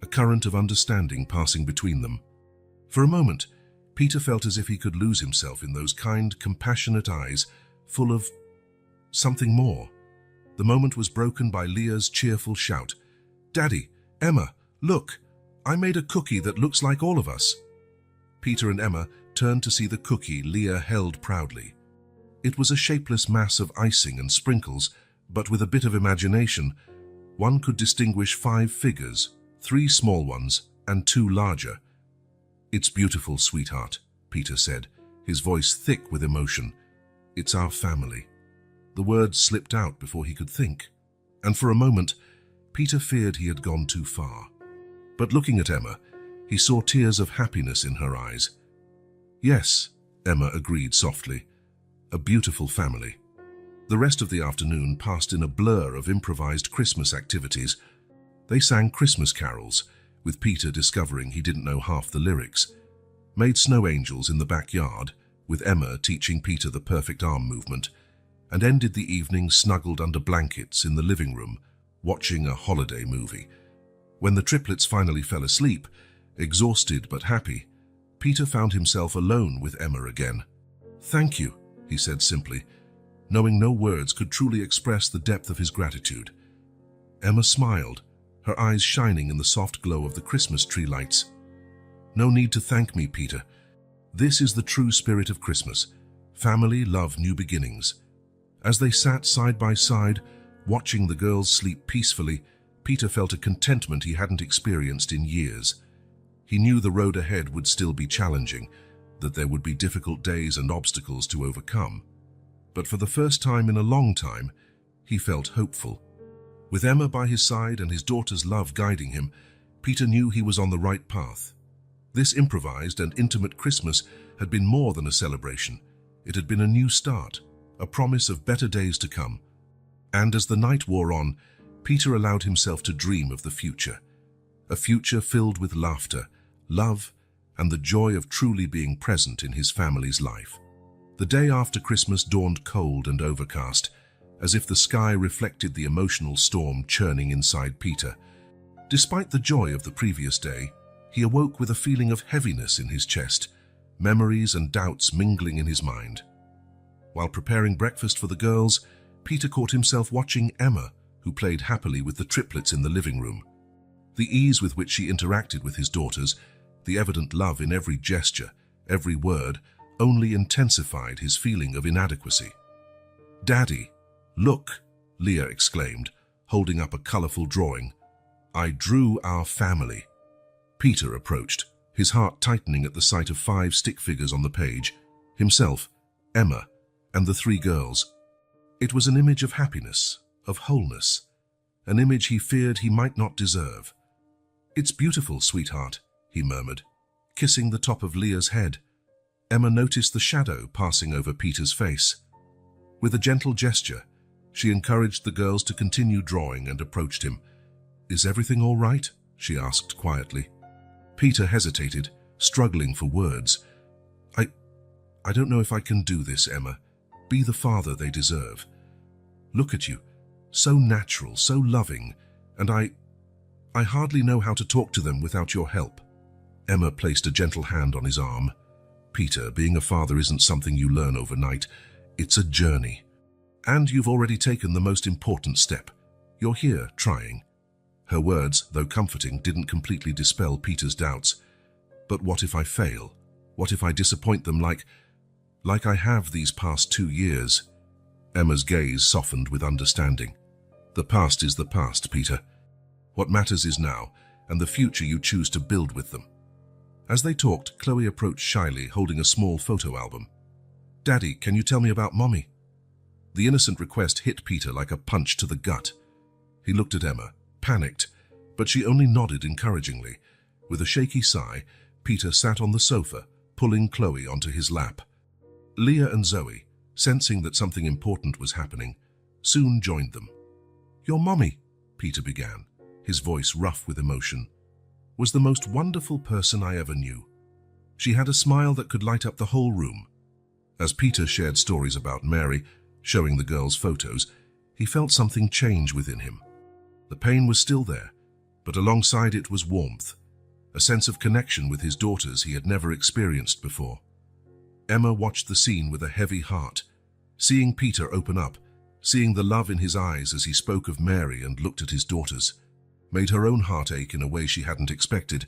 Speaker 1: a current of understanding passing between them. For a moment, Peter felt as if he could lose himself in those kind, compassionate eyes, full of something more. The moment was broken by Leah's cheerful shout. Daddy, Emma, look, I made a cookie that looks like all of us. Peter and Emma turned to see the cookie Leah held proudly. It was a shapeless mass of icing and sprinkles, but with a bit of imagination, one could distinguish 5 figures, 3 small ones and 2 larger. It's beautiful, sweetheart, Peter said, his voice thick with emotion. It's our family. The words slipped out before he could think, and for a moment, Peter feared he had gone too far. But looking at Emma, he saw tears of happiness in her eyes. Yes, Emma agreed softly. A beautiful family. The rest of the afternoon passed in a blur of improvised Christmas activities. They sang Christmas carols, with Peter discovering he didn't know half the lyrics, made snow angels in the backyard, with Emma teaching Peter the perfect arm movement, and ended the evening snuggled under blankets in the living room, watching a holiday movie. When the triplets finally fell asleep, exhausted but happy, Peter found himself alone with Emma again. Thank you, he said simply, knowing no words could truly express the depth of his gratitude. Emma smiled, her eyes shining in the soft glow of the Christmas tree lights. No need to thank me, Peter. This is the true spirit of Christmas. Family, love, new beginnings. As they sat side by side, watching the girls sleep peacefully, Peter felt a contentment he hadn't experienced in years. He knew the road ahead would still be challenging, that there would be difficult days and obstacles to overcome. But for the first time in a long time, he felt hopeful. With Emma by his side and his daughter's love guiding him, Peter knew he was on the right path. This improvised and intimate Christmas had been more than a celebration. It had been a new start, a promise of better days to come. And as the night wore on, Peter allowed himself to dream of the future. A future filled with laughter, love, and the joy of truly being present in his family's life. The day after Christmas dawned cold and overcast, as if the sky reflected the emotional storm churning inside Peter. Despite the joy of the previous day, he awoke with a feeling of heaviness in his chest, memories and doubts mingling in his mind. While preparing breakfast for the girls, Peter caught himself watching Emma, who played happily with the triplets in the living room. The ease with which she interacted with his daughters, the evident love in every gesture, every word, only intensified his feeling of inadequacy. Daddy, look, Leah exclaimed, holding up a colorful drawing. I drew our family. Peter approached, his heart tightening at the sight of 5 stick figures on the page, himself, Emma, and the 3 girls. It was an image of happiness, of wholeness, an image he feared he might not deserve. It's beautiful, sweetheart, he murmured, kissing the top of Leah's head. Emma noticed the shadow passing over Peter's face. With a gentle gesture, she encouraged the girls to continue drawing and approached him. Is everything all right? She asked quietly. Peter hesitated, struggling for words. I don't know if I can do this, Emma. Be the father they deserve. Look at you, so natural, so loving, and I hardly know how to talk to them without your help. Emma placed a gentle hand on his arm. Peter, being a father isn't something you learn overnight. It's a journey. And you've already taken the most important step. You're here, trying. Her words, though comforting, didn't completely dispel Peter's doubts. But what if I fail? What if I disappoint them like I have these past 2 years? Emma's gaze softened with understanding. The past is the past, Peter. What matters is now, and the future you choose to build with them. As they talked, Chloe approached shyly, holding a small photo album. Daddy, can you tell me about Mommy? The innocent request hit Peter like a punch to the gut. He looked at Emma, panicked, but she only nodded encouragingly. With a shaky sigh, Peter sat on the sofa, pulling Chloe onto his lap. Leah and Zoe, sensing that something important was happening, soon joined them. Your Mommy, Peter began, his voice rough with emotion, was the most wonderful person I ever knew. She had a smile that could light up the whole room. As Peter shared stories about Mary, showing the girls photos, he felt something change within him. The pain was still there, but alongside it was warmth, a sense of connection with his daughters he had never experienced before. Emma watched the scene with a heavy heart, seeing Peter open up, seeing the love in his eyes as he spoke of Mary and looked at his daughters, made her own heart ache in a way she hadn't expected.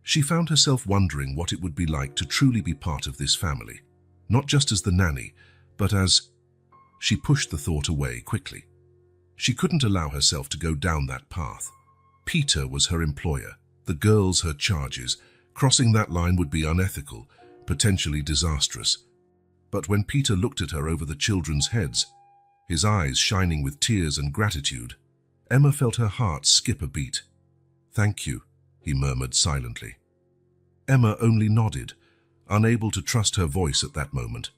Speaker 1: She found herself wondering what it would be like to truly be part of this family, not just as the nanny, but as... She pushed the thought away quickly. She couldn't allow herself to go down that path. Peter was her employer, the girls her charges. Crossing that line would be unethical, potentially disastrous. But when Peter looked at her over the children's heads, his eyes shining with tears and gratitude, Emma felt her heart skip a beat. Thank you, he murmured silently. Emma only nodded, unable to trust her voice at that moment.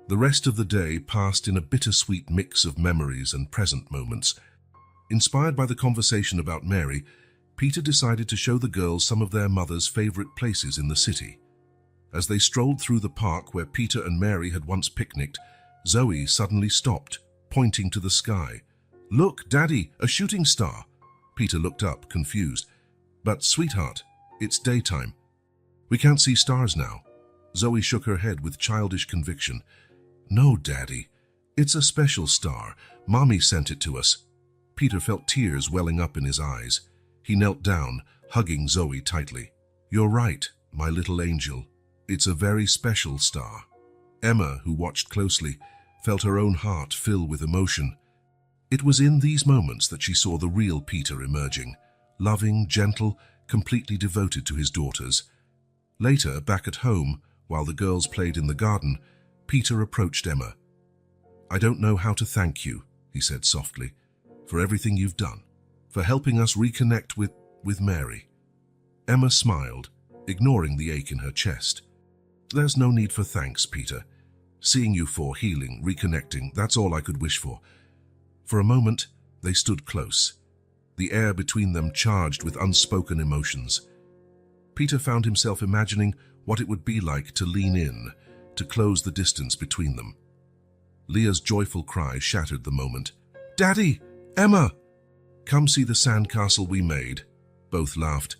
Speaker 1: The rest of the day passed in a bittersweet mix of memories and present moments. Inspired by the conversation about Mary, Peter decided to show the girls some of their mother's favorite places in the city. As they strolled through the park where Peter and Mary had once picnicked, Zoe suddenly stopped, pointing to the sky. Look, Daddy, a shooting star. Peter looked up, confused. But, sweetheart, it's daytime. We can't see stars now. Zoe shook her head with childish conviction. No, Daddy, it's a special star. Mommy sent it to us. Peter felt tears welling up in his eyes. He knelt down, hugging Zoe tightly. You're right, my little angel. It's a very special star. Emma, who watched closely, felt her own heart fill with emotion. It was in these moments that she saw the real Peter emerging, loving, gentle, completely devoted to his daughters. Later, back at home, while the girls played in the garden, Peter approached Emma. I don't know how to thank you, he said softly, for everything you've done, for helping us reconnect with Mary. Emma smiled, ignoring the ache in her chest. There's no need for thanks, Peter. Seeing you for healing, reconnecting, that's all I could wish for. For a moment, they stood close, the air between them charged with unspoken emotions. Peter found himself imagining what it would be like to lean in, to close the distance between them. Leah's joyful cry shattered the moment. Daddy! Emma! Come see the sandcastle we made. Both laughed,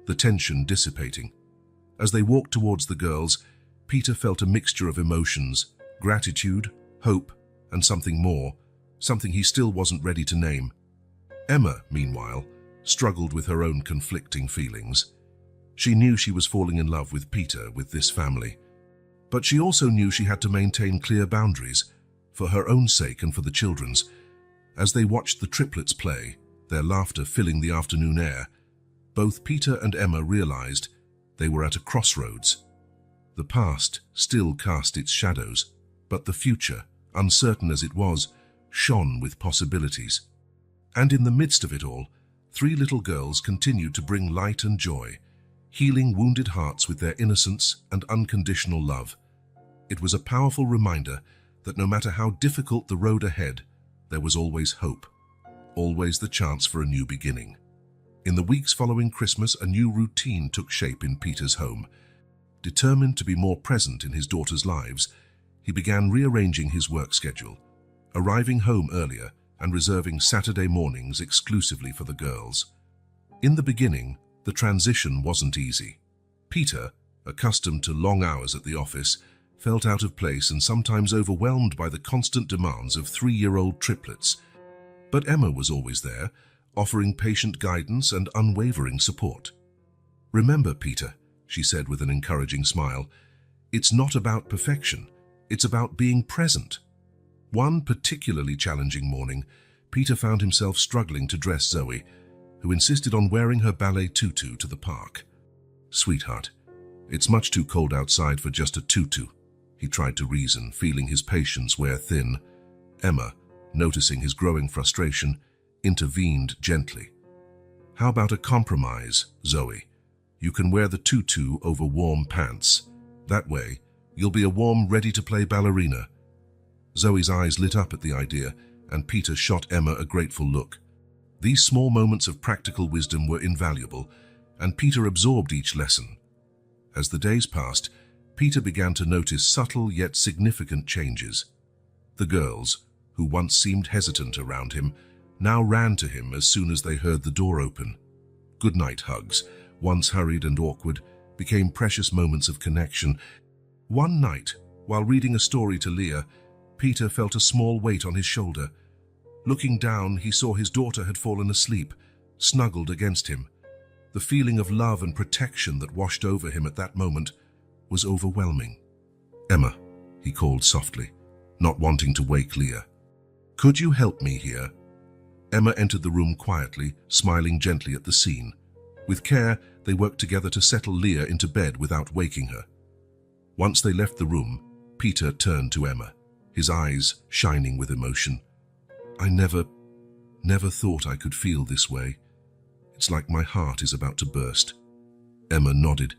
Speaker 1: the tension dissipating. As they walked towards the girls, Peter felt a mixture of emotions, gratitude, hope, and something more, something he still wasn't ready to name. Emma, meanwhile, struggled with her own conflicting feelings. She knew she was falling in love with Peter, with this family. But she also knew she had to maintain clear boundaries, for her own sake and for the children's. As they watched the triplets play, their laughter filling the afternoon air, both Peter and Emma realized they were at a crossroads. The past still cast its shadows, but the future, uncertain as it was, shone with possibilities. And in the midst of it all, 3 little girls continued to bring light and joy, healing wounded hearts with their innocence and unconditional love. It was a powerful reminder that no matter how difficult the road ahead, there was always hope, always the chance for a new beginning. In the weeks following Christmas, a new routine took shape in Peter's home. Determined to be more present in his daughters' lives, he began rearranging his work schedule, arriving home earlier and reserving Saturday mornings exclusively for the girls. In the beginning, the transition wasn't easy. Peter, accustomed to long hours at the office, felt out of place and sometimes overwhelmed by the constant demands of 3-year-old triplets. But Emma was always there, offering patient guidance and unwavering support. "Remember, Peter," she said with an encouraging smile, "it's not about perfection, it's about being present." One particularly challenging morning, Peter found himself struggling to dress Zoe, who insisted on wearing her ballet tutu to the park. "Sweetheart, it's much too cold outside for just a tutu," he tried to reason, feeling his patience wear thin. Emma, noticing his growing frustration, intervened gently. "How about a compromise, Zoe? You can wear the tutu over warm pants. That way, you'll be a warm, ready-to-play ballerina." Zoe's eyes lit up at the idea, and Peter shot Emma a grateful look. These small moments of practical wisdom were invaluable, and Peter absorbed each lesson. As the days passed, Peter began to notice subtle yet significant changes. The girls, who once seemed hesitant around him, now ran to him as soon as they heard the door open. Goodnight hugs, once hurried and awkward, became precious moments of connection. One night, while reading a story to Leah, Peter felt a small weight on his shoulder. Looking down, he saw his daughter had fallen asleep, snuggled against him. The feeling of love and protection that washed over him at that moment was overwhelming. "Emma," he called softly, not wanting to wake Leah. "Could you help me here?" Emma entered the room quietly, smiling gently at the scene. With care, they worked together to settle Leah into bed without waking her. Once they left the room, Peter turned to Emma, his eyes shining with emotion. "I never thought I could feel this way. It's like my heart is about to burst." Emma nodded,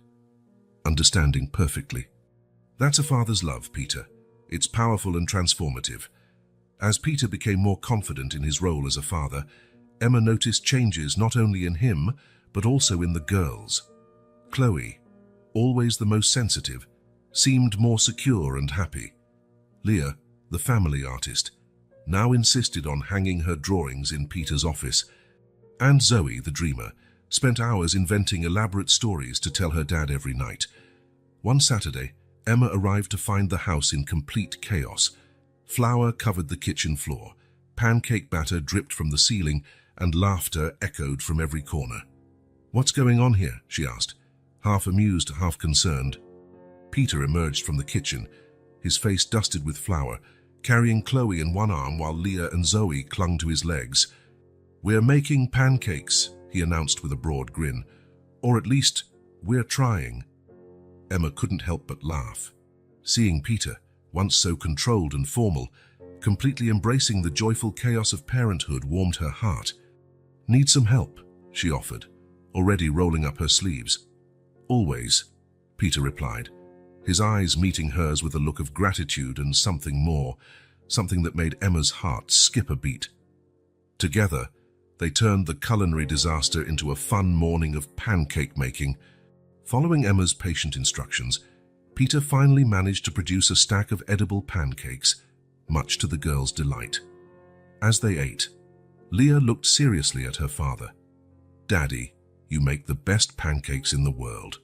Speaker 1: understanding perfectly. "That's a father's love, Peter. It's powerful and transformative." As Peter became more confident in his role as a father, Emma noticed changes not only in him, but also in the girls. Chloe, always the most sensitive, seemed more secure and happy. Leah, the family artist, now insisted on hanging her drawings in Peter's office. And Zoe, the dreamer, spent hours inventing elaborate stories to tell her dad every night. One Saturday, Emma arrived to find the house in complete chaos. Flour covered the kitchen floor, pancake batter dripped from the ceiling, and laughter echoed from every corner. "What's going on here?" she asked, half amused, half concerned. Peter emerged from the kitchen, his face dusted with flour, carrying Chloe in one arm while Leah and Zoe clung to his legs. "We're making pancakes," he announced with a broad grin. "Or at least, we're trying." Emma couldn't help but laugh. Seeing Peter, once so controlled and formal, completely embracing the joyful chaos of parenthood warmed her heart. "Need some help?" she offered, already rolling up her sleeves. "Always," Peter replied, his eyes meeting hers with a look of gratitude and something more, something that made Emma's heart skip a beat. Together, they turned the culinary disaster into a fun morning of pancake making. Following Emma's patient instructions, Peter finally managed to produce a stack of edible pancakes, much to the girls' delight. As they ate, Leah looked seriously at her father. "Daddy, you make the best pancakes in the world."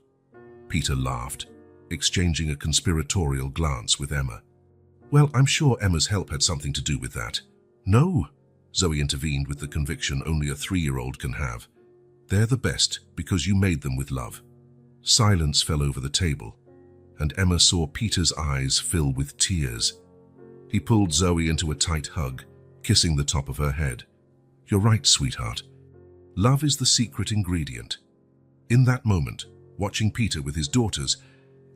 Speaker 1: Peter laughed, exchanging a conspiratorial glance with Emma. "Well, I'm sure Emma's help had something to do with that." "No," Zoe intervened with the conviction only a 3-year-old can have. "They're the best because you made them with love." Silence fell over the table, and Emma saw Peter's eyes fill with tears. He pulled Zoe into a tight hug, kissing the top of her head. "You're right, sweetheart. Love is the secret ingredient." In that moment, watching Peter with his daughters,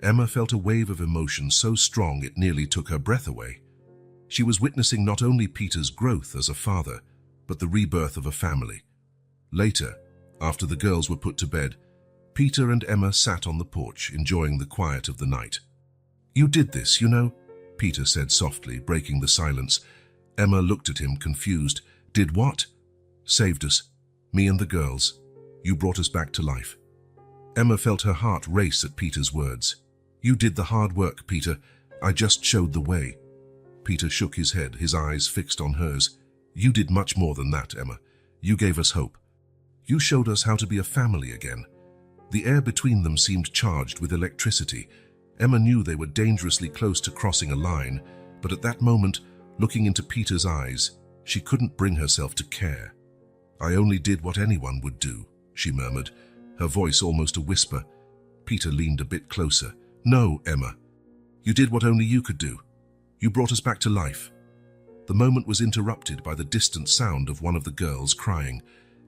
Speaker 1: Emma felt a wave of emotion so strong it nearly took her breath away. She was witnessing not only Peter's growth as a father, but the rebirth of a family. Later, after the girls were put to bed, Peter and Emma sat on the porch, enjoying the quiet of the night. "You did this, you know," Peter said softly, breaking the silence. Emma looked at him, confused. "Did what?" "Saved us. Me and the girls. You brought us back to life." Emma felt her heart race at Peter's words. "You did the hard work, Peter. I just showed the way." Peter shook his head, his eyes fixed on hers. "You did much more than that, Emma. You gave us hope. You showed us how to be a family again. The air between them seemed charged with electricity. Emma knew they were dangerously close to crossing a line, but at that moment, looking into Peter's eyes, she couldn't bring herself to care. "I only did what anyone would do," she murmured, her voice almost a whisper. Peter leaned a bit closer. "No, Emma. You did what only you could do. You brought us back to life." The moment was interrupted by the distant sound of one of the girls crying.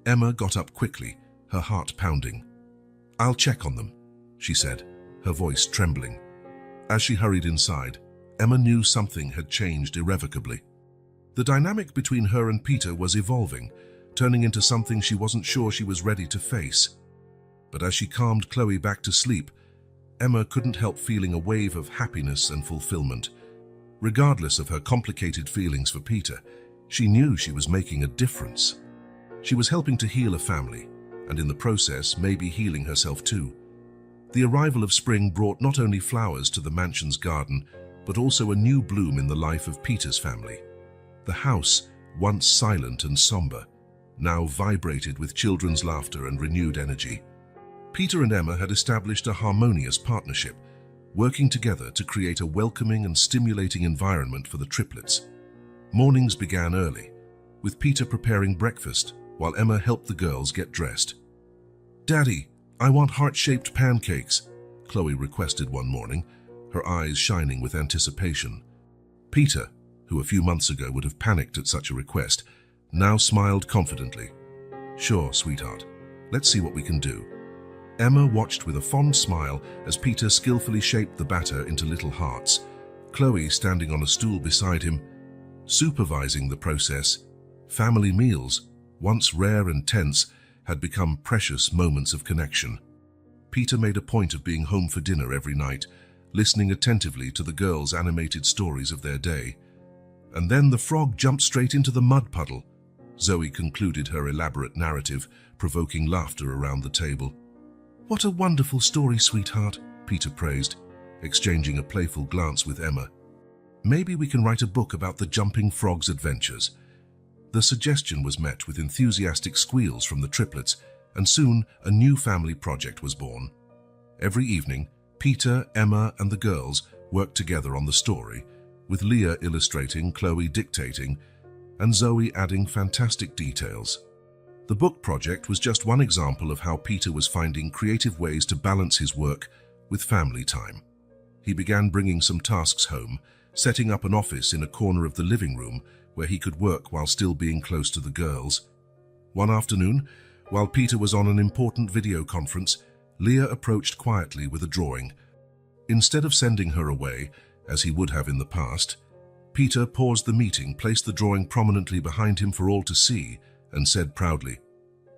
Speaker 1: Emma got up quickly, her heart pounding. "I'll check on them," she said, her voice trembling. As she hurried inside, Emma knew something had changed irrevocably. The dynamic between her and Peter was evolving, turning into something she wasn't sure she was ready to face. But as she calmed Chloe back to sleep, Emma couldn't help feeling a wave of happiness and fulfillment. Regardless of her complicated feelings for Peter, she knew she was making a difference. She was helping to heal a family, and in the process, maybe healing herself too. The arrival of spring brought not only flowers to the mansion's garden, but also a new bloom in the life of Peter's family. The house, once silent and somber, now vibrated with children's laughter and renewed energy. Peter and Emma had established a harmonious partnership, working together to create a welcoming and stimulating environment for the triplets. Mornings began early, with Peter preparing breakfast while Emma helped the girls get dressed. "Daddy, I want heart-shaped pancakes," Chloe requested one morning, her eyes shining with anticipation. Peter, who a few months ago would have panicked at such a request, now smiled confidently. "Sure, sweetheart. Let's see what we can do." Emma watched with a fond smile as Peter skillfully shaped the batter into little hearts, Chloe standing on a stool beside him, supervising the process. Family meals, once rare and tense, had become precious moments of connection. Peter made a point of being home for dinner every night, listening attentively to the girls' animated stories of their day. And then the frog jumped straight into the mud puddle. Zoe concluded her elaborate narrative, provoking laughter around the table. "What a wonderful story, sweetheart," Peter praised, exchanging a playful glance with Emma. "Maybe we can write a book about the jumping frog's adventures." The suggestion was met with enthusiastic squeals from the triplets, and soon a new family project was born. Every evening, Peter, Emma, and the girls worked together on the story, with Leah illustrating, Chloe dictating, and Zoe adding fantastic details. The book project was just one example of how Peter was finding creative ways to balance his work with family time. He began bringing some tasks home, setting up an office in a corner of the living room where he could work while still being close to the girls. One afternoon, while Peter was on an important video conference, Leah approached quietly with a drawing. Instead of sending her away, as he would have in the past, Peter paused the meeting, placed the drawing prominently behind him for all to see, and said proudly,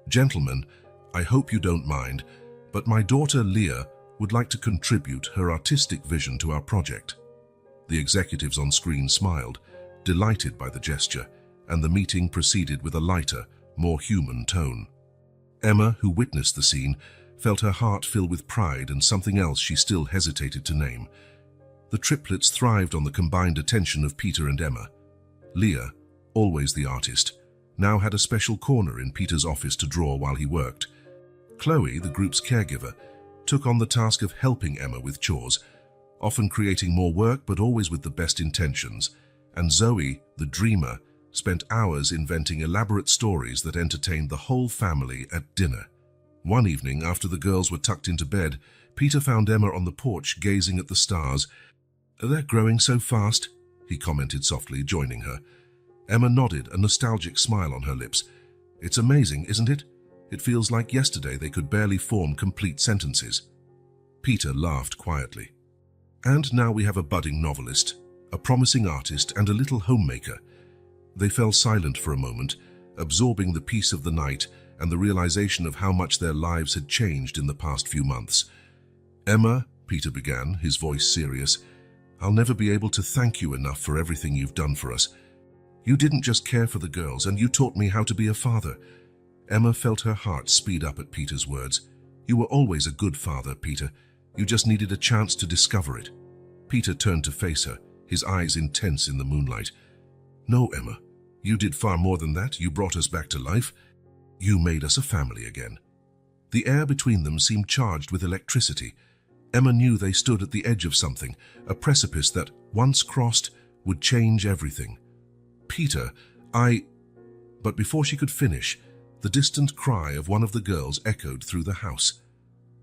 Speaker 1: "Gentlemen, I hope you don't mind, but my daughter Leah would like to contribute her artistic vision to our project." The executives on screen smiled, delighted by the gesture, and the meeting proceeded with a lighter, more human tone. Emma, who witnessed the scene, felt her heart fill with pride and something else she still hesitated to name. The triplets thrived on the combined attention of Peter and Emma. Leah, always the artist, now had a special corner in Peter's office to draw while he worked. Chloe, the group's caregiver, took on the task of helping Emma with chores, often creating more work but always with the best intentions. And Zoe, the dreamer, spent hours inventing elaborate stories that entertained the whole family at dinner. One evening, after the girls were tucked into bed, Peter found Emma on the porch gazing at the stars. "They're growing so fast," he commented softly, joining her. Emma nodded, a nostalgic smile on her lips. "It's amazing, isn't it? It feels like yesterday they could barely form complete sentences." Peter laughed quietly. "And now we have a budding novelist, a promising artist, and a little homemaker." They fell silent for a moment, absorbing the peace of the night and the realization of how much their lives had changed in the past few months. "Emma," Peter began, his voice serious, "I'll never be able to thank you enough for everything you've done for us. You didn't just care for the girls, and you taught me how to be a father." Emma felt her heart speed up at Peter's words. "You were always a good father, Peter. You just needed a chance to discover it." Peter turned to face her, his eyes intense in the moonlight. "No, Emma, you did far more than that. You brought us back to life. You made us a family again." The air between them seemed charged with electricity. Emma knew they stood at the edge of something, a precipice that, once crossed, would change everything. "Peter, But before she could finish, the distant cry of one of the girls echoed through the house.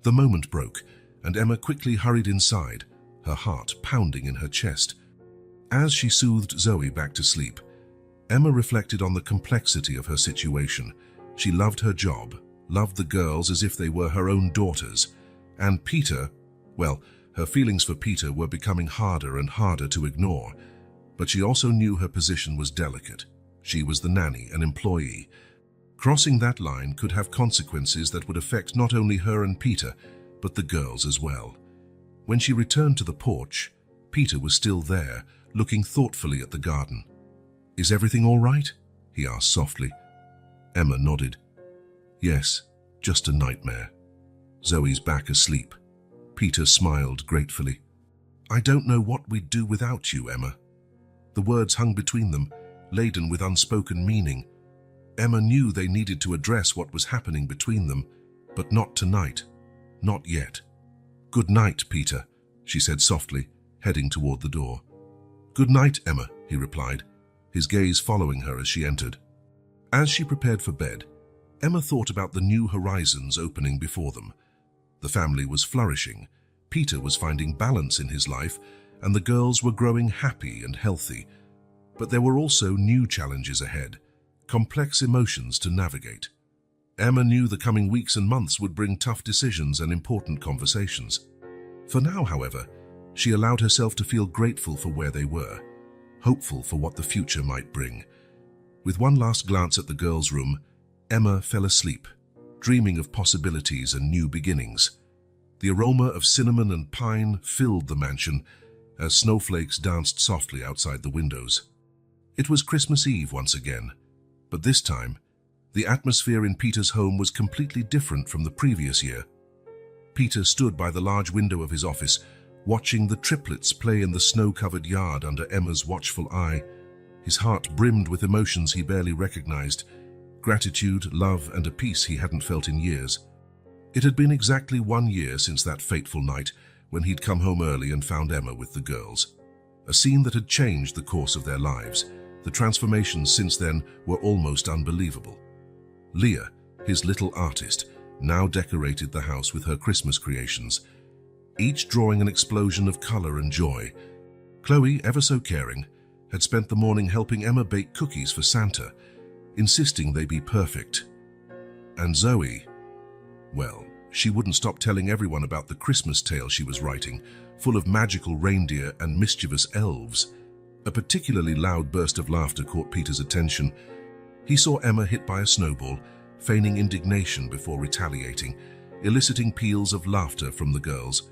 Speaker 1: The moment broke, and Emma quickly hurried inside, her heart pounding in her chest. As she soothed Zoe back to sleep, Emma reflected on the complexity of her situation. She loved her job, loved the girls as if they were her own daughters, and Peter, well, her feelings for Peter were becoming harder and harder to ignore, but she also knew her position was delicate. She was the nanny, an employee. Crossing that line could have consequences that would affect not only her and Peter, but the girls as well. When she returned to the porch, Peter was still there, looking thoughtfully at the garden. "Is everything all right?" he asked softly. Emma nodded. "Yes, just a nightmare. Zoe's back asleep." Peter smiled gratefully. "I don't know what we'd do without you, Emma." The words hung between them, laden with unspoken meaning. Emma knew they needed to address what was happening between them, but not tonight. Not yet. "Good night, Peter," she said softly, heading toward the door. "Good night, Emma," he replied, his gaze following her as she entered. As she prepared for bed, Emma thought about the new horizons opening before them. The family was flourishing, Peter was finding balance in his life, and the girls were growing happy and healthy. But there were also new challenges ahead, complex emotions to navigate. Emma knew the coming weeks and months would bring tough decisions and important conversations. For now, however, she allowed herself to feel grateful for where they were, hopeful for what the future might bring. With one last glance at the girls' room, Emma fell asleep, dreaming of possibilities and new beginnings. The aroma of cinnamon and pine filled the mansion as snowflakes danced softly outside the windows. It was Christmas Eve once again, but this time, the atmosphere in Peter's home was completely different from the previous year. Peter stood by the large window of his office, watching the triplets play in the snow-covered yard under Emma's watchful eye. His heart brimmed with emotions he barely recognized, gratitude, love, and a peace he hadn't felt in years. It had been exactly 1 year since that fateful night when he'd come home early and found Emma with the girls. A scene that had changed the course of their lives. The transformations since then were almost unbelievable. Leah, his little artist, now decorated the house with her Christmas creations, each drawing an explosion of color and joy. Chloe, ever so caring, had spent the morning helping Emma bake cookies for Santa, insisting they be perfect. And Zoe, well, she wouldn't stop telling everyone about the Christmas tale she was writing, full of magical reindeer and mischievous elves. A particularly loud burst of laughter caught Peter's attention. He saw Emma hit by a snowball, feigning indignation before retaliating, eliciting peals of laughter from the girls.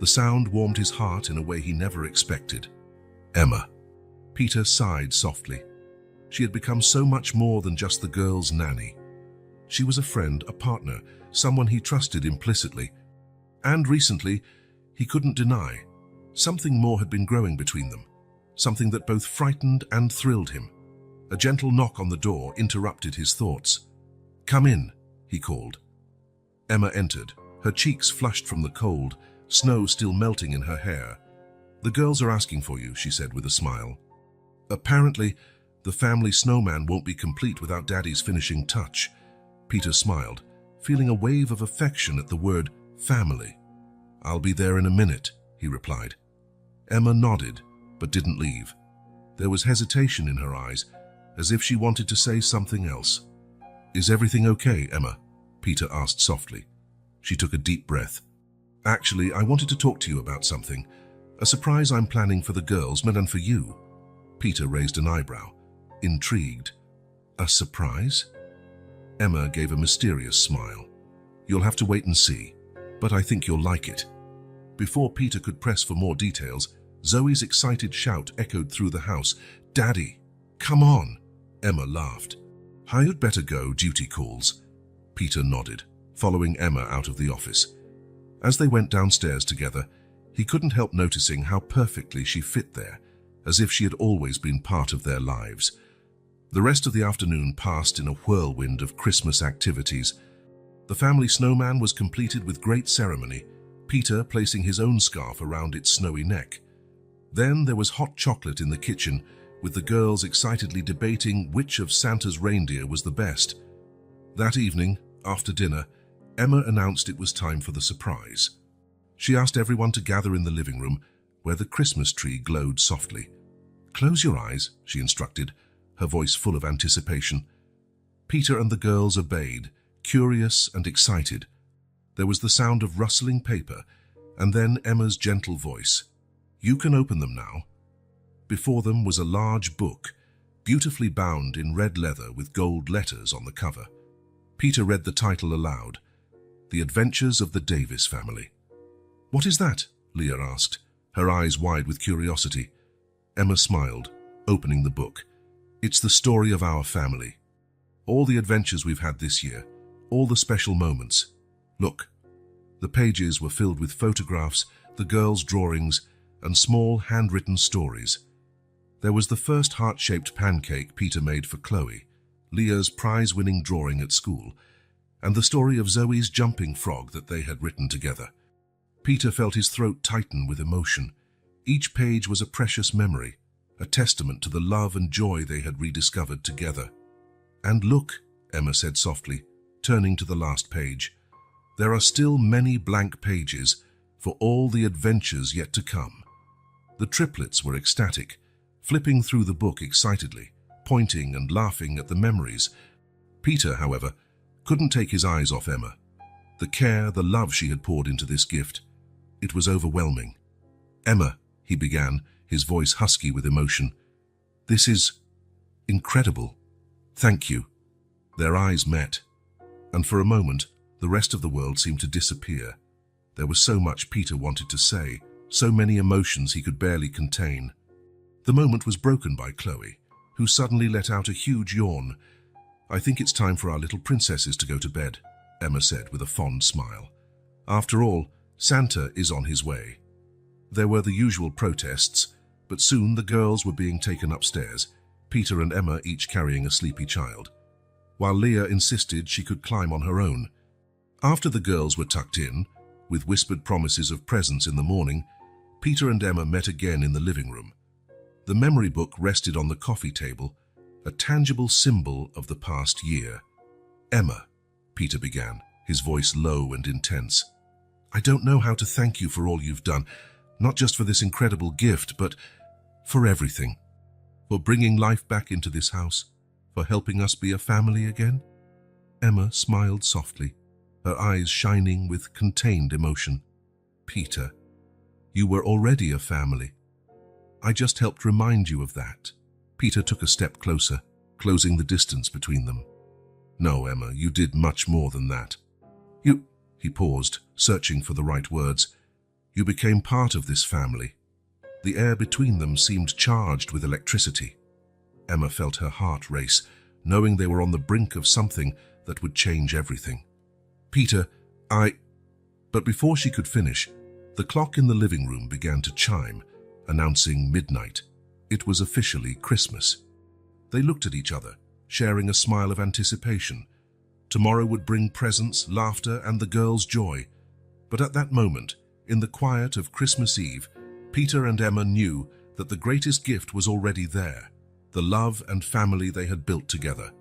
Speaker 1: The sound warmed his heart in a way he never expected. Emma. Peter sighed softly. She had become so much more than just the girls' nanny. She was a friend, a partner, someone he trusted implicitly. And recently, he couldn't deny, something more had been growing between them, something that both frightened and thrilled him. A gentle knock on the door interrupted his thoughts. "Come in," he called. Emma entered, her cheeks flushed from the cold, snow still melting in her hair. "The girls are asking for you," she said with a smile. "Apparently, the family snowman won't be complete without Daddy's finishing touch." Peter smiled, feeling a wave of affection at the word family. "I'll be there in a minute," he replied. Emma nodded, but didn't leave. There was hesitation in her eyes, as if she wanted to say something else. "Is everything okay, Emma?" Peter asked softly. She took a deep breath. "Actually, I wanted to talk to you about something. A surprise I'm planning for the girls, and for you." Peter raised an eyebrow, intrigued. "A surprise?" Emma gave a mysterious smile. "You'll have to wait and see, but I think you'll like it." Before Peter could press for more details, Zoe's excited shout echoed through the house. "Daddy, come on!" Emma laughed. "You'd better go, duty calls." Peter nodded, following Emma out of the office. As they went downstairs together, he couldn't help noticing how perfectly she fit there, as if she had always been part of their lives. The rest of the afternoon passed in a whirlwind of Christmas activities. The family snowman was completed with great ceremony, Peter placing his own scarf around its snowy neck. Then there was hot chocolate in the kitchen, with the girls excitedly debating which of Santa's reindeer was the best. That evening, after dinner, Emma announced it was time for the surprise. She asked everyone to gather in the living room, where the Christmas tree glowed softly. "Close your eyes," she instructed, her voice full of anticipation. Peter and the girls obeyed, curious and excited. There was the sound of rustling paper, and then Emma's gentle voice. "You can open them now." Before them was a large book, beautifully bound in red leather with gold letters on the cover. Peter read the title aloud, The Adventures of the Davis Family. "What is that?" Leah asked, her eyes wide with curiosity. Emma smiled, opening the book. "It's the story of our family. All the adventures we've had this year, all the special moments. Look." The pages were filled with photographs, the girls' drawings, and small handwritten stories. There was the first heart-shaped pancake Peter made for Chloe, Leah's prize-winning drawing at school, and the story of Zoe's jumping frog that they had written together. Peter felt his throat tighten with emotion. Each page was a precious memory, a testament to the love and joy they had rediscovered together. "And look," Emma said softly, turning to the last page. "There are still many blank pages for all the adventures yet to come." The triplets were ecstatic, flipping through the book excitedly, pointing and laughing at the memories. Peter, however, couldn't take his eyes off Emma. The care, the love she had poured into this gift. It was overwhelming. "Emma," he began, his voice husky with emotion. "This is incredible. Thank you." Their eyes met, and for a moment, the rest of the world seemed to disappear. There was so much Peter wanted to say, so many emotions he could barely contain. The moment was broken by Chloe, who suddenly let out a huge yawn. "I think it's time for our little princesses to go to bed," Emma said with a fond smile. "After all, Santa is on his way." There were the usual protests, but soon the girls were being taken upstairs, Peter and Emma each carrying a sleepy child, while Leah insisted she could climb on her own. After the girls were tucked in, with whispered promises of presents in the morning, Peter and Emma met again in the living room. The memory book rested on the coffee table, a tangible symbol of the past year. "Emma," Peter began, his voice low and intense, "I don't know how to thank you for all you've done, not just for this incredible gift, but for everything. For bringing life back into this house, for helping us be a family again." Emma smiled softly, her eyes shining with contained emotion. "Peter, you were already a family. I just helped remind you of that." Peter took a step closer, closing the distance between them. "No, Emma, you did much more than that. He paused, searching for the right words. "You became part of this family." The air between them seemed charged with electricity. Emma felt her heart race, knowing they were on the brink of something that would change everything. "Peter, But before she could finish, the clock in the living room began to chime, announcing midnight. It was officially Christmas. They looked at each other, sharing a smile of anticipation. Tomorrow would bring presents, laughter, and the girls' joy. But at that moment, in the quiet of Christmas Eve, Peter and Emma knew that the greatest gift was already there, the love and family they had built together.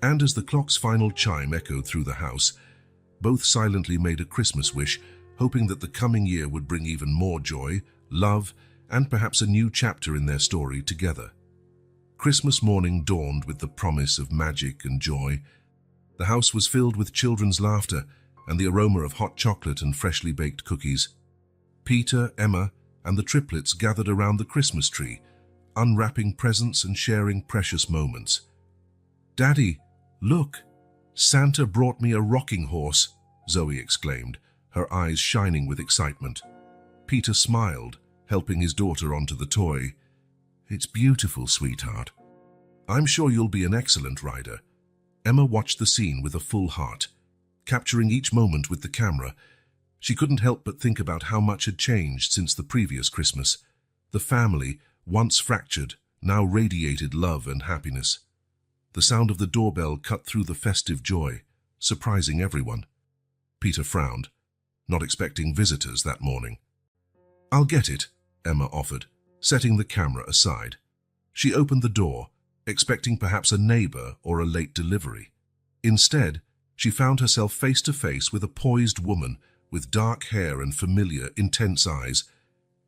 Speaker 1: And as the clock's final chime echoed through the house, both silently made a Christmas wish, hoping that the coming year would bring even more joy, love, and perhaps a new chapter in their story together. Christmas morning dawned with the promise of magic and joy. The house was filled with children's laughter and the aroma of hot chocolate and freshly baked cookies. Peter, Emma, and the triplets gathered around the Christmas tree, unwrapping presents and sharing precious moments. "Daddy, look! Santa brought me a rocking horse," Zoe exclaimed, her eyes shining with excitement. Peter smiled, helping his daughter onto the toy. "It's beautiful, sweetheart. I'm sure you'll be an excellent rider." Emma watched the scene with a full heart, capturing each moment with the camera. She couldn't help but think about how much had changed since the previous Christmas. The family, once fractured, now radiated love and happiness. The sound of the doorbell cut through the festive joy, surprising everyone. Peter frowned, not expecting visitors that morning. "I'll get it," Emma offered, setting the camera aside. She opened the door, expecting perhaps a neighbor or a late delivery. Instead, she found herself face to face with a poised woman with dark hair and familiar, intense eyes.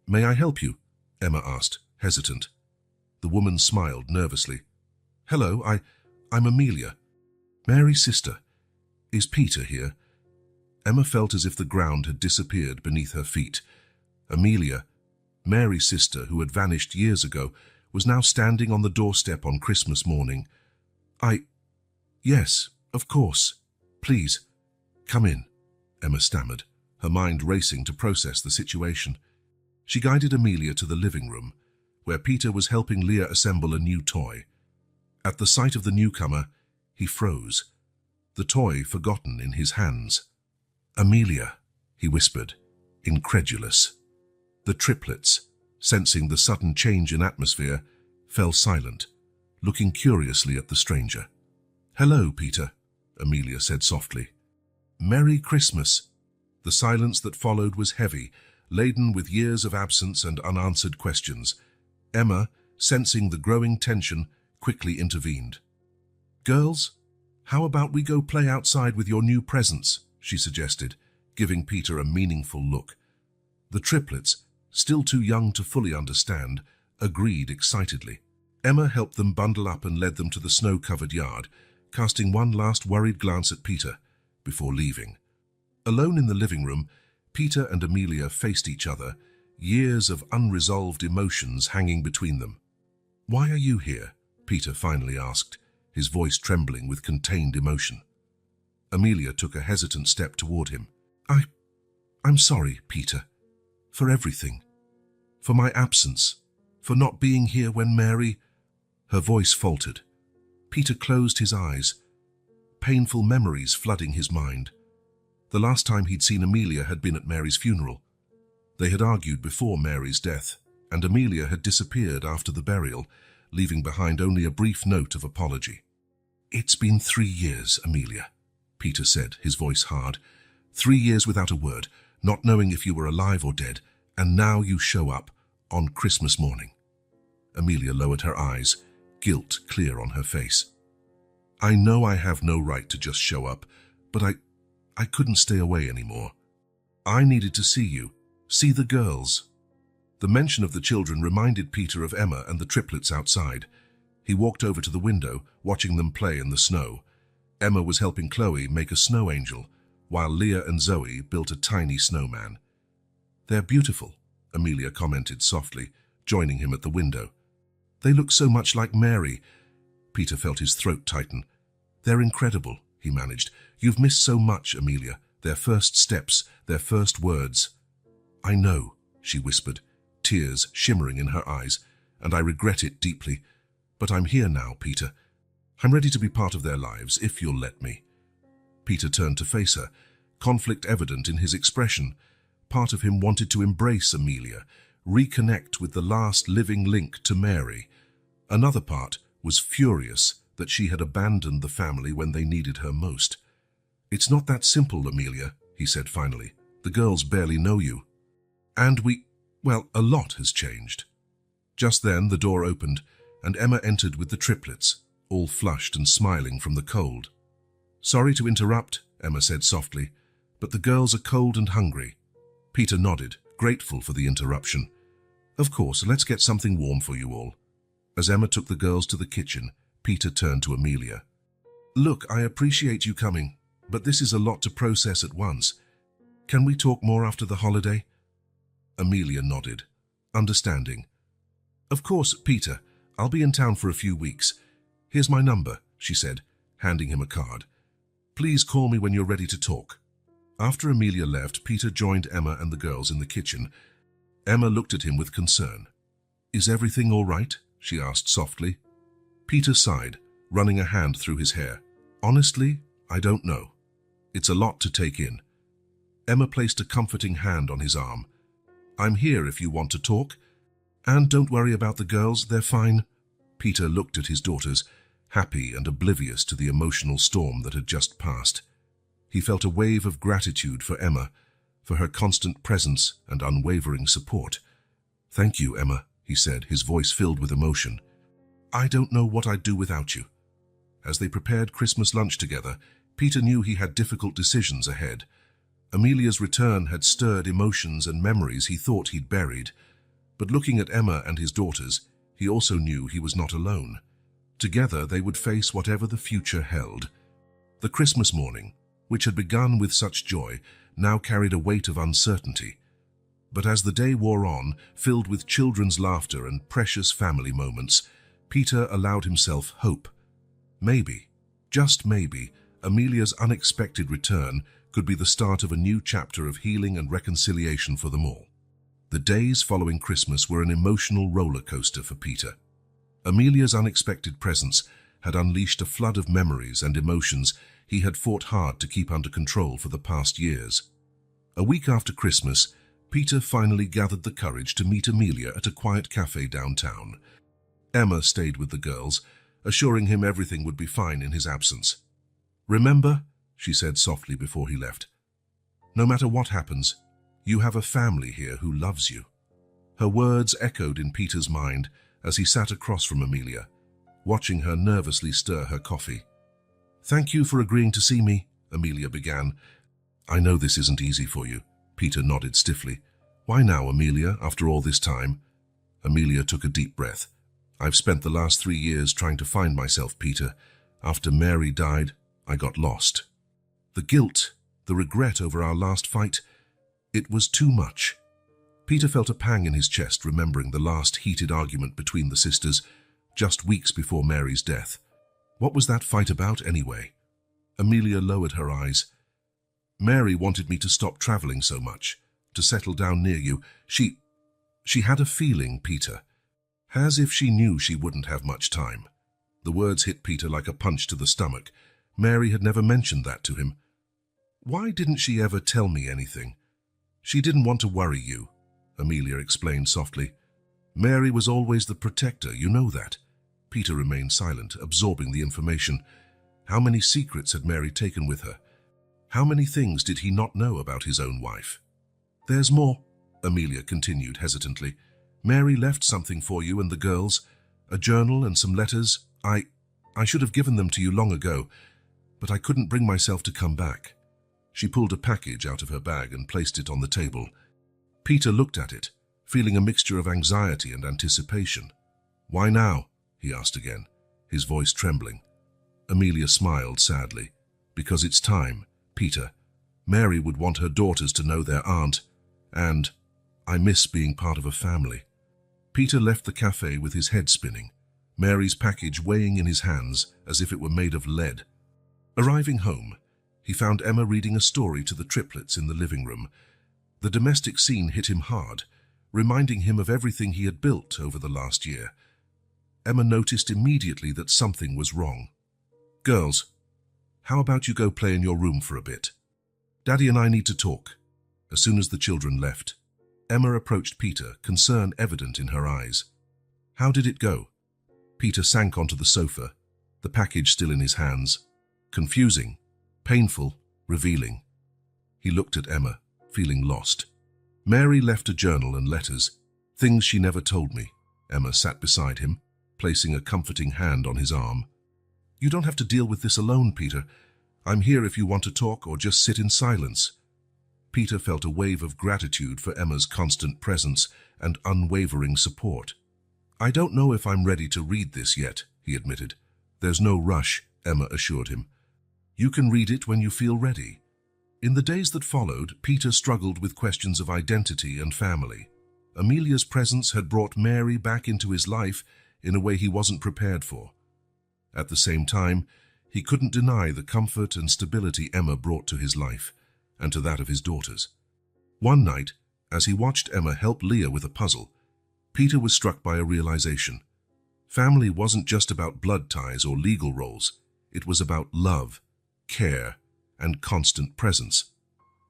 Speaker 1: "May I help you?" Emma asked, hesitant. The woman smiled nervously. "Hello, I'm Amelia. Mary's sister. Is Peter here?" Emma felt as if the ground had disappeared beneath her feet. Amelia, Mary's sister who had vanished years ago, was now standing on the doorstep on Christmas morning. Yes, of course. Please, come in," Emma stammered, her mind racing to process the situation. She guided Amelia to the living room, where Peter was helping Leah assemble a new toy. At the sight of the newcomer, he froze, the toy forgotten in his hands. "Amelia," he whispered, incredulous. The triplets, sensing the sudden change in atmosphere, fell silent, looking curiously at the stranger. "Hello, Peter," Amelia said softly. "Merry Christmas." The silence that followed was heavy, laden with years of absence and unanswered questions. Emma, sensing the growing tension, quickly intervened. "Girls, how about we go play outside with your new presents?" she suggested, giving Peter a meaningful look. The triplets, still too young to fully understand, agreed excitedly. Emma helped them bundle up and led them to the snow-covered yard, casting one last worried glance at Peter before leaving. Alone in the living room, Peter and Amelia faced each other, years of unresolved emotions hanging between them. "Why are you here?" Peter finally asked, his voice trembling with contained emotion. Amelia took a hesitant step toward him. I'm sorry, Peter, for everything. For my absence, for not being here when Mary—" Her voice faltered. Peter closed his eyes, painful memories flooding his mind. The last time he'd seen Amelia had been at Mary's funeral. They had argued before Mary's death, and Amelia had disappeared after the burial, leaving behind only a brief note of apology. "It's been 3 years, Amelia," Peter said, his voice hard. 3 years without a word, not knowing if you were alive or dead, and now you show up on Christmas morning." Amelia lowered her eyes, guilt clear on her face. "I know I have no right to just show up, but I couldn't stay away anymore. I needed to see you, see the girls." The mention of the children reminded Peter of Emma and the triplets outside. He walked over to the window, watching them play in the snow. Emma was helping Chloe make a snow angel, while Leah and Zoe built a tiny snowman. "They're beautiful," Amelia commented softly, joining him at the window. "They look so much like Mary." Peter felt his throat tighten. "They're incredible," he managed. "You've missed so much, Amelia. Their first steps, their first words." "I know," she whispered, tears shimmering in her eyes, "and I regret it deeply. But I'm here now, Peter. I'm ready to be part of their lives, if you'll let me." Peter turned to face her, conflict evident in his expression. Part of him wanted to embrace Amelia, reconnect with the last living link to Mary. Another part was furious that she had abandoned the family when they needed her most. "It's not that simple, Amelia," he said finally. "The girls barely know you. And well, a lot has changed." Just then the door opened, and Emma entered with the triplets, all flushed and smiling from the cold. "Sorry to interrupt," Emma said softly, "but the girls are cold and hungry." Peter nodded, grateful for the interruption. "Of course, let's get something warm for you all." As Emma took the girls to the kitchen, Peter turned to Amelia. "Look, I appreciate you coming, but this is a lot to process at once. Can we talk more after the holiday?" Amelia nodded, understanding. "Of course, Peter. I'll be in town for a few weeks. Here's my number," she said, handing him a card. "Please call me when you're ready to talk." After Amelia left, Peter joined Emma and the girls in the kitchen. Emma looked at him with concern. "Is everything all right?" she asked softly. Peter sighed, running a hand through his hair. "Honestly, I don't know. It's a lot to take in." Emma placed a comforting hand on his arm. "I'm here if you want to talk. And don't worry about the girls, they're fine." Peter looked at his daughters, happy and oblivious to the emotional storm that had just passed. He felt a wave of gratitude for Emma, for her constant presence and unwavering support. "Thank you, Emma," he said, his voice filled with emotion. "I don't know what I'd do without you." As they prepared Christmas lunch together, Peter knew he had difficult decisions ahead. Amelia's return had stirred emotions and memories he thought he'd buried. But looking at Emma and his daughters, he also knew he was not alone. Together they would face whatever the future held. The Christmas morning, which had begun with such joy, now carried a weight of uncertainty. But as the day wore on, filled with children's laughter and precious family moments, Peter allowed himself hope. Maybe, just maybe, Amelia's unexpected return could be the start of a new chapter of healing and reconciliation for them all. The days following Christmas were an emotional roller coaster for Peter. Amelia's unexpected presence had unleashed a flood of memories and emotions he had fought hard to keep under control for the past years. A week after Christmas, Peter finally gathered the courage to meet Amelia at a quiet cafe downtown. Emma stayed with the girls, assuring him everything would be fine in his absence. "Remember," she said softly before he left, "no matter what happens, you have a family here who loves you." Her words echoed in Peter's mind as he sat across from Amelia, watching her nervously stir her coffee. "Thank you for agreeing to see me," Amelia began. "I know this isn't easy for you," Peter nodded stiffly. "Why now, Amelia, after all this time?" Amelia took a deep breath. "I've spent the last 3 years trying to find myself, Peter. After Mary died, I got lost. The guilt, the regret over our last fight, it was too much." Peter felt a pang in his chest remembering the last heated argument between the sisters, just weeks before Mary's death. What was that fight about anyway? Amelia lowered her eyes. "Mary wanted me to stop traveling so much, to settle down near you. She had a feeling, Peter. As if she knew she wouldn't have much time." The words hit Peter like a punch to the stomach. Mary had never mentioned that to him. "Why didn't she ever tell me anything?" "She didn't want to worry you," Amelia explained softly. "Mary was always the protector, you know that." Peter remained silent, absorbing the information. How many secrets had Mary taken with her? How many things did he not know about his own wife? "There's more," Amelia continued hesitantly. "Mary left something for you and the girls, a journal and some letters. I should have given them to you long ago, but I couldn't bring myself to come back." She pulled a package out of her bag and placed it on the table. Peter looked at it, feeling a mixture of anxiety and anticipation. "Why now?" he asked again, his voice trembling. Amelia smiled sadly. "Because it's time, Peter. Mary would want her daughters to know their aunt, and I miss being part of a family." Peter left the cafe with his head spinning, Mary's package weighing in his hands as if it were made of lead. Arriving home, he found Emma reading a story to the triplets in the living room. The domestic scene hit him hard, reminding him of everything he had built over the last year. Emma noticed immediately that something was wrong. "Girls, how about you go play in your room for a bit? Daddy and I need to talk." As soon as the children left, Emma approached Peter, concern evident in her eyes. "How did it go?" Peter sank onto the sofa, the package still in his hands. Confusing, painful, revealing. He looked at Emma, feeling lost. "Mary left a journal and letters, things she never told me." Emma sat beside him, placing a comforting hand on his arm. "You don't have to deal with this alone, Peter. I'm here if you want to talk or just sit in silence." Peter felt a wave of gratitude for Emma's constant presence and unwavering support. "I don't know if I'm ready to read this yet," he admitted. "There's no rush," Emma assured him. "You can read it when you feel ready." In the days that followed, Peter struggled with questions of identity and family. Amelia's presence had brought Mary back into his life in a way he wasn't prepared for. At the same time, he couldn't deny the comfort and stability Emma brought to his life, and to that of his daughters. One night, as he watched Emma help Leah with a puzzle, Peter was struck by a realization. Family wasn't just about blood ties or legal roles. It was about love, care, and constant presence.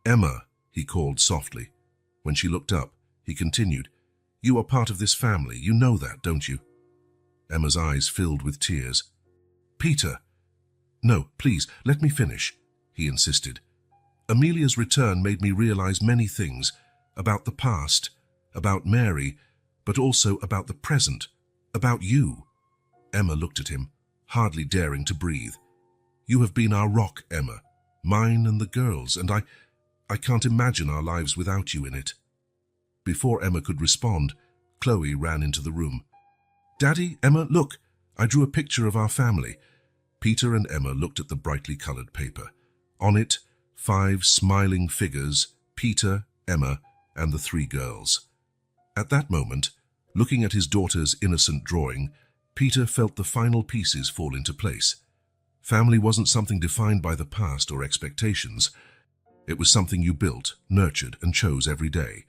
Speaker 1: "Emma," he called softly. When she looked up, he continued, "You are part of this family. You know that, don't you?" Emma's eyes filled with tears. "Peter." "No, please, let me finish," he insisted, Amelia's return made me realize many things about the past, about Mary, but also about the present, about you. Emma looked at him, hardly daring to breathe. You have been our rock, Emma, mine and the girls, and I can't imagine our lives without you in it. Before Emma could respond, Chloe ran into the room. Daddy, Emma, look, I drew a picture of our family. Peter and Emma looked at the brightly colored paper. On it, 5 smiling figures, Peter, Emma, and the 3 girls. At that moment, looking at his daughter's innocent drawing, Peter felt the final pieces fall into place. Family wasn't something defined by the past or expectations. It was something you built, nurtured, and chose every day.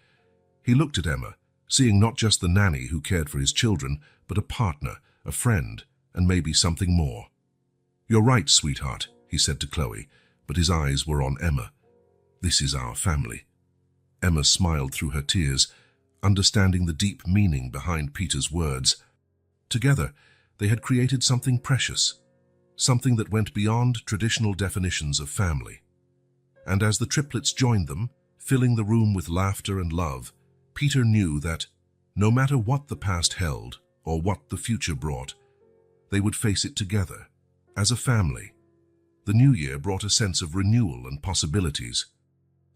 Speaker 1: He looked at Emma, seeing not just the nanny who cared for his children, but a partner, a friend, and maybe something more. You're right, sweetheart, he said to Chloe, but his eyes were on Emma. This is our family. Emma smiled through her tears, understanding the deep meaning behind Peter's words. Together, they had created something precious, something that went beyond traditional definitions of family. And as the triplets joined them, filling the room with laughter and love, Peter knew that, no matter what the past held or what the future brought, they would face it together, as a family. The new year brought a sense of renewal and possibilities.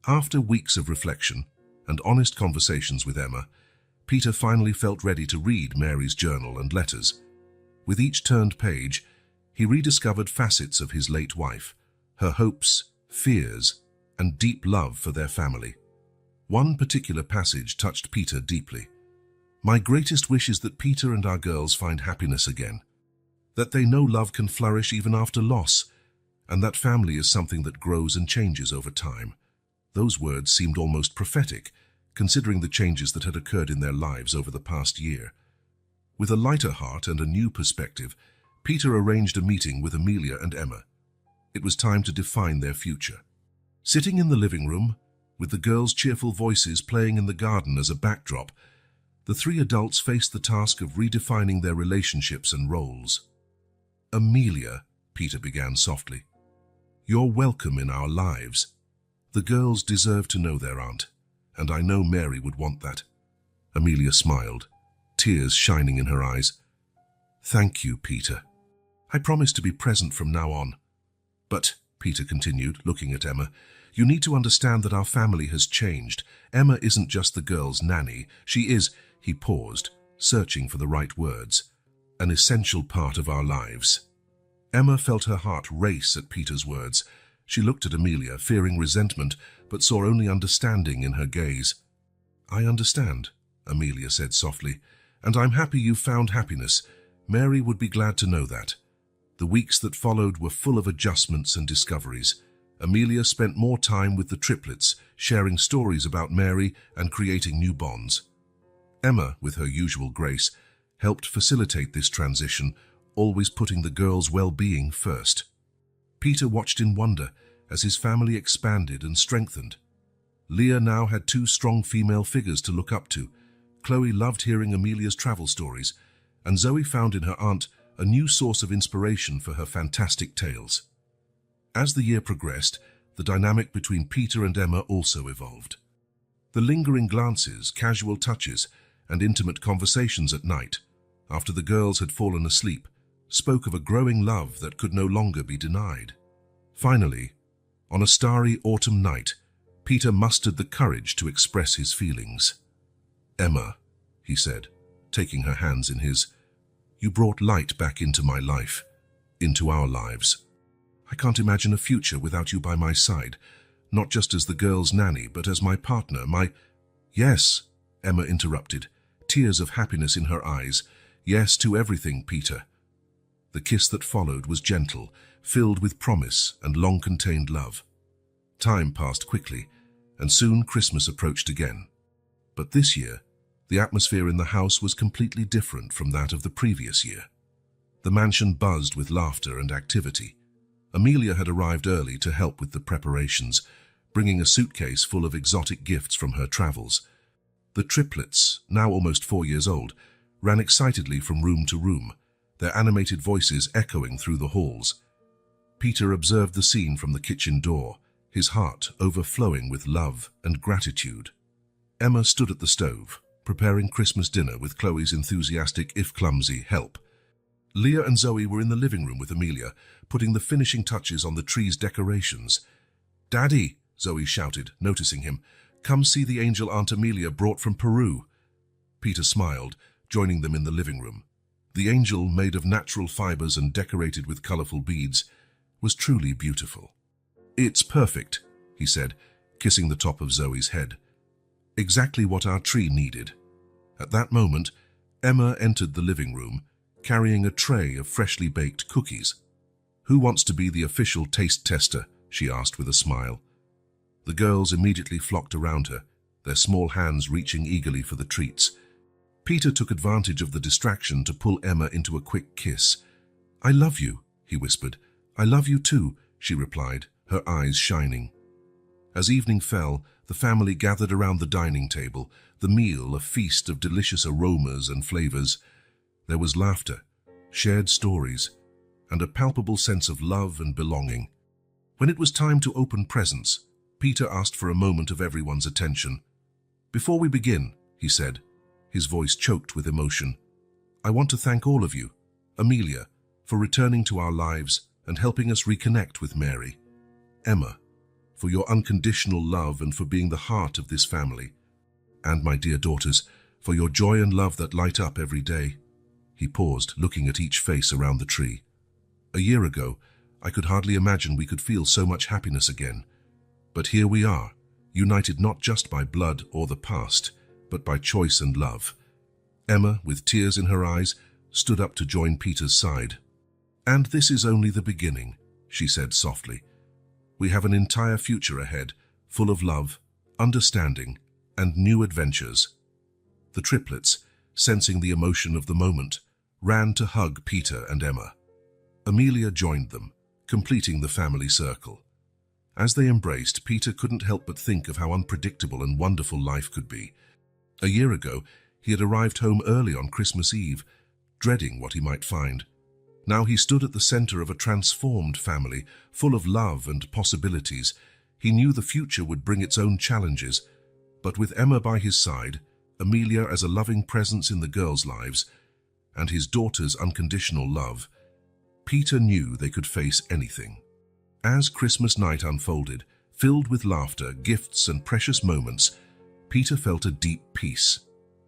Speaker 1: After weeks of reflection and honest conversations with Emma, Peter finally felt ready to read Mary's journal and letters. With each turned page, he rediscovered facets of his late wife, her hopes, fears, and deep love for their family. One particular passage touched Peter deeply. My greatest wish is that Peter and our girls find happiness again, that they know love can flourish even after loss, and that family is something that grows and changes over time. Those words seemed almost prophetic, considering the changes that had occurred in their lives over the past year. With a lighter heart and a new perspective, Peter arranged a meeting with Amelia and Emma. It was time to define their future. Sitting in the living room, with the girls' cheerful voices playing in the garden as a backdrop, the 3 adults faced the task of redefining their relationships and roles. Amelia, Peter began softly, you're welcome in our lives. The girls deserve to know their aunt, and I know Mary would want that. Amelia smiled, tears shining in her eyes. Thank you, Peter. I promise to be present from now on. But, Peter continued, looking at Emma, you need to understand that our family has changed. Emma isn't just the girls' nanny. She is, he paused, searching for the right words, an essential part of our lives. Emma felt her heart race at Peter's words. She looked at Amelia, fearing resentment, but saw only understanding in her gaze. I understand, Amelia said softly, and I'm happy you found happiness. Mary would be glad to know that. The weeks that followed were full of adjustments and discoveries. Amelia spent more time with the triplets, sharing stories about Mary and creating new bonds. Emma, with her usual grace, helped facilitate this transition, always putting the girls' well-being first. Peter watched in wonder as his family expanded and strengthened. Leah now had 2 strong female figures to look up to. Chloe loved hearing Amelia's travel stories, and Zoe found in her aunt a new source of inspiration for her fantastic tales. As the year progressed, the dynamic between Peter and Emma also evolved. The lingering glances, casual touches, and intimate conversations at night, after the girls had fallen asleep, spoke of a growing love that could no longer be denied. Finally, on a starry autumn night, Peter mustered the courage to express his feelings. Emma, he said, taking her hands in his, you brought light back into my life, into our lives. I can't imagine a future without you by my side, not just as the girls' nanny, but as my partner, my... Yes, Emma interrupted, tears of happiness in her eyes. Yes to everything, Peter. The kiss that followed was gentle, filled with promise and long-contained love. Time passed quickly, and soon Christmas approached again. But this year, the atmosphere in the house was completely different from that of the previous year. The mansion buzzed with laughter and activity. Amelia had arrived early to help with the preparations, bringing a suitcase full of exotic gifts from her travels. The triplets, now almost 4 years old, ran excitedly from room to room, their animated voices echoing through the halls. Peter observed the scene from the kitchen door, his heart overflowing with love and gratitude. Emma stood at the stove, preparing Christmas dinner with Chloe's enthusiastic, if clumsy, help. Leah and Zoe were in the living room with Amelia, putting the finishing touches on the tree's decorations. "Daddy," Zoe shouted, noticing him, "come see the angel Aunt Amelia brought from Peru." Peter smiled, joining them in the living room. The angel, made of natural fibers and decorated with colorful beads, was truly beautiful. "It's perfect," he said, kissing the top of Zoe's head. "Exactly what our tree needed." At that moment, Emma entered the living room, carrying a tray of freshly baked cookies. "Who wants to be the official taste tester?" she asked with a smile. The girls immediately flocked around her, their small hands reaching eagerly for the treats. Peter took advantage of the distraction to pull Emma into a quick kiss. "I love you," he whispered. "I love you too," she replied, her eyes shining. As evening fell, the family gathered around the dining table, the meal a feast of delicious aromas and flavors. There was laughter, shared stories, and a palpable sense of love and belonging. When it was time to open presents, Peter asked for a moment of everyone's attention. "Before we begin," he said, his voice choked with emotion, "I want to thank all of you, Amelia, for returning to our lives and helping us reconnect with Mary. Emma, for your unconditional love and for being the heart of this family. And my dear daughters, for your joy and love that light up every day." He paused, looking at each face around the tree. "A year ago, I could hardly imagine we could feel so much happiness again. But here we are, united not just by blood or the past, but by choice and love." Emma, with tears in her eyes, stood up to join Peter's side. "And this is only the beginning," she said softly. "We have an entire future ahead, full of love, understanding, and new adventures." The triplets, sensing the emotion of the moment, ran to hug Peter and Emma. Amelia joined them, completing the family circle. As they embraced, Peter couldn't help but think of how unpredictable and wonderful life could be. A year ago, he had arrived home early on Christmas Eve, dreading what he might find. Now he stood at the center of a transformed family, full of love and possibilities. He knew the future would bring its own challenges, but with Emma by his side, Amelia as a loving presence in the girls' lives, and his daughter's unconditional love, Peter knew they could face anything. As Christmas night unfolded, filled with laughter, gifts, and precious moments, Peter felt a deep peace.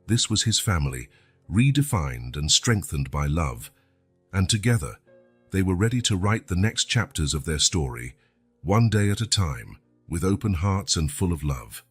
Speaker 1: This was his family, redefined and strengthened by love, and together they were ready to write the next chapters of their story, one day at a time, with open hearts and full of love.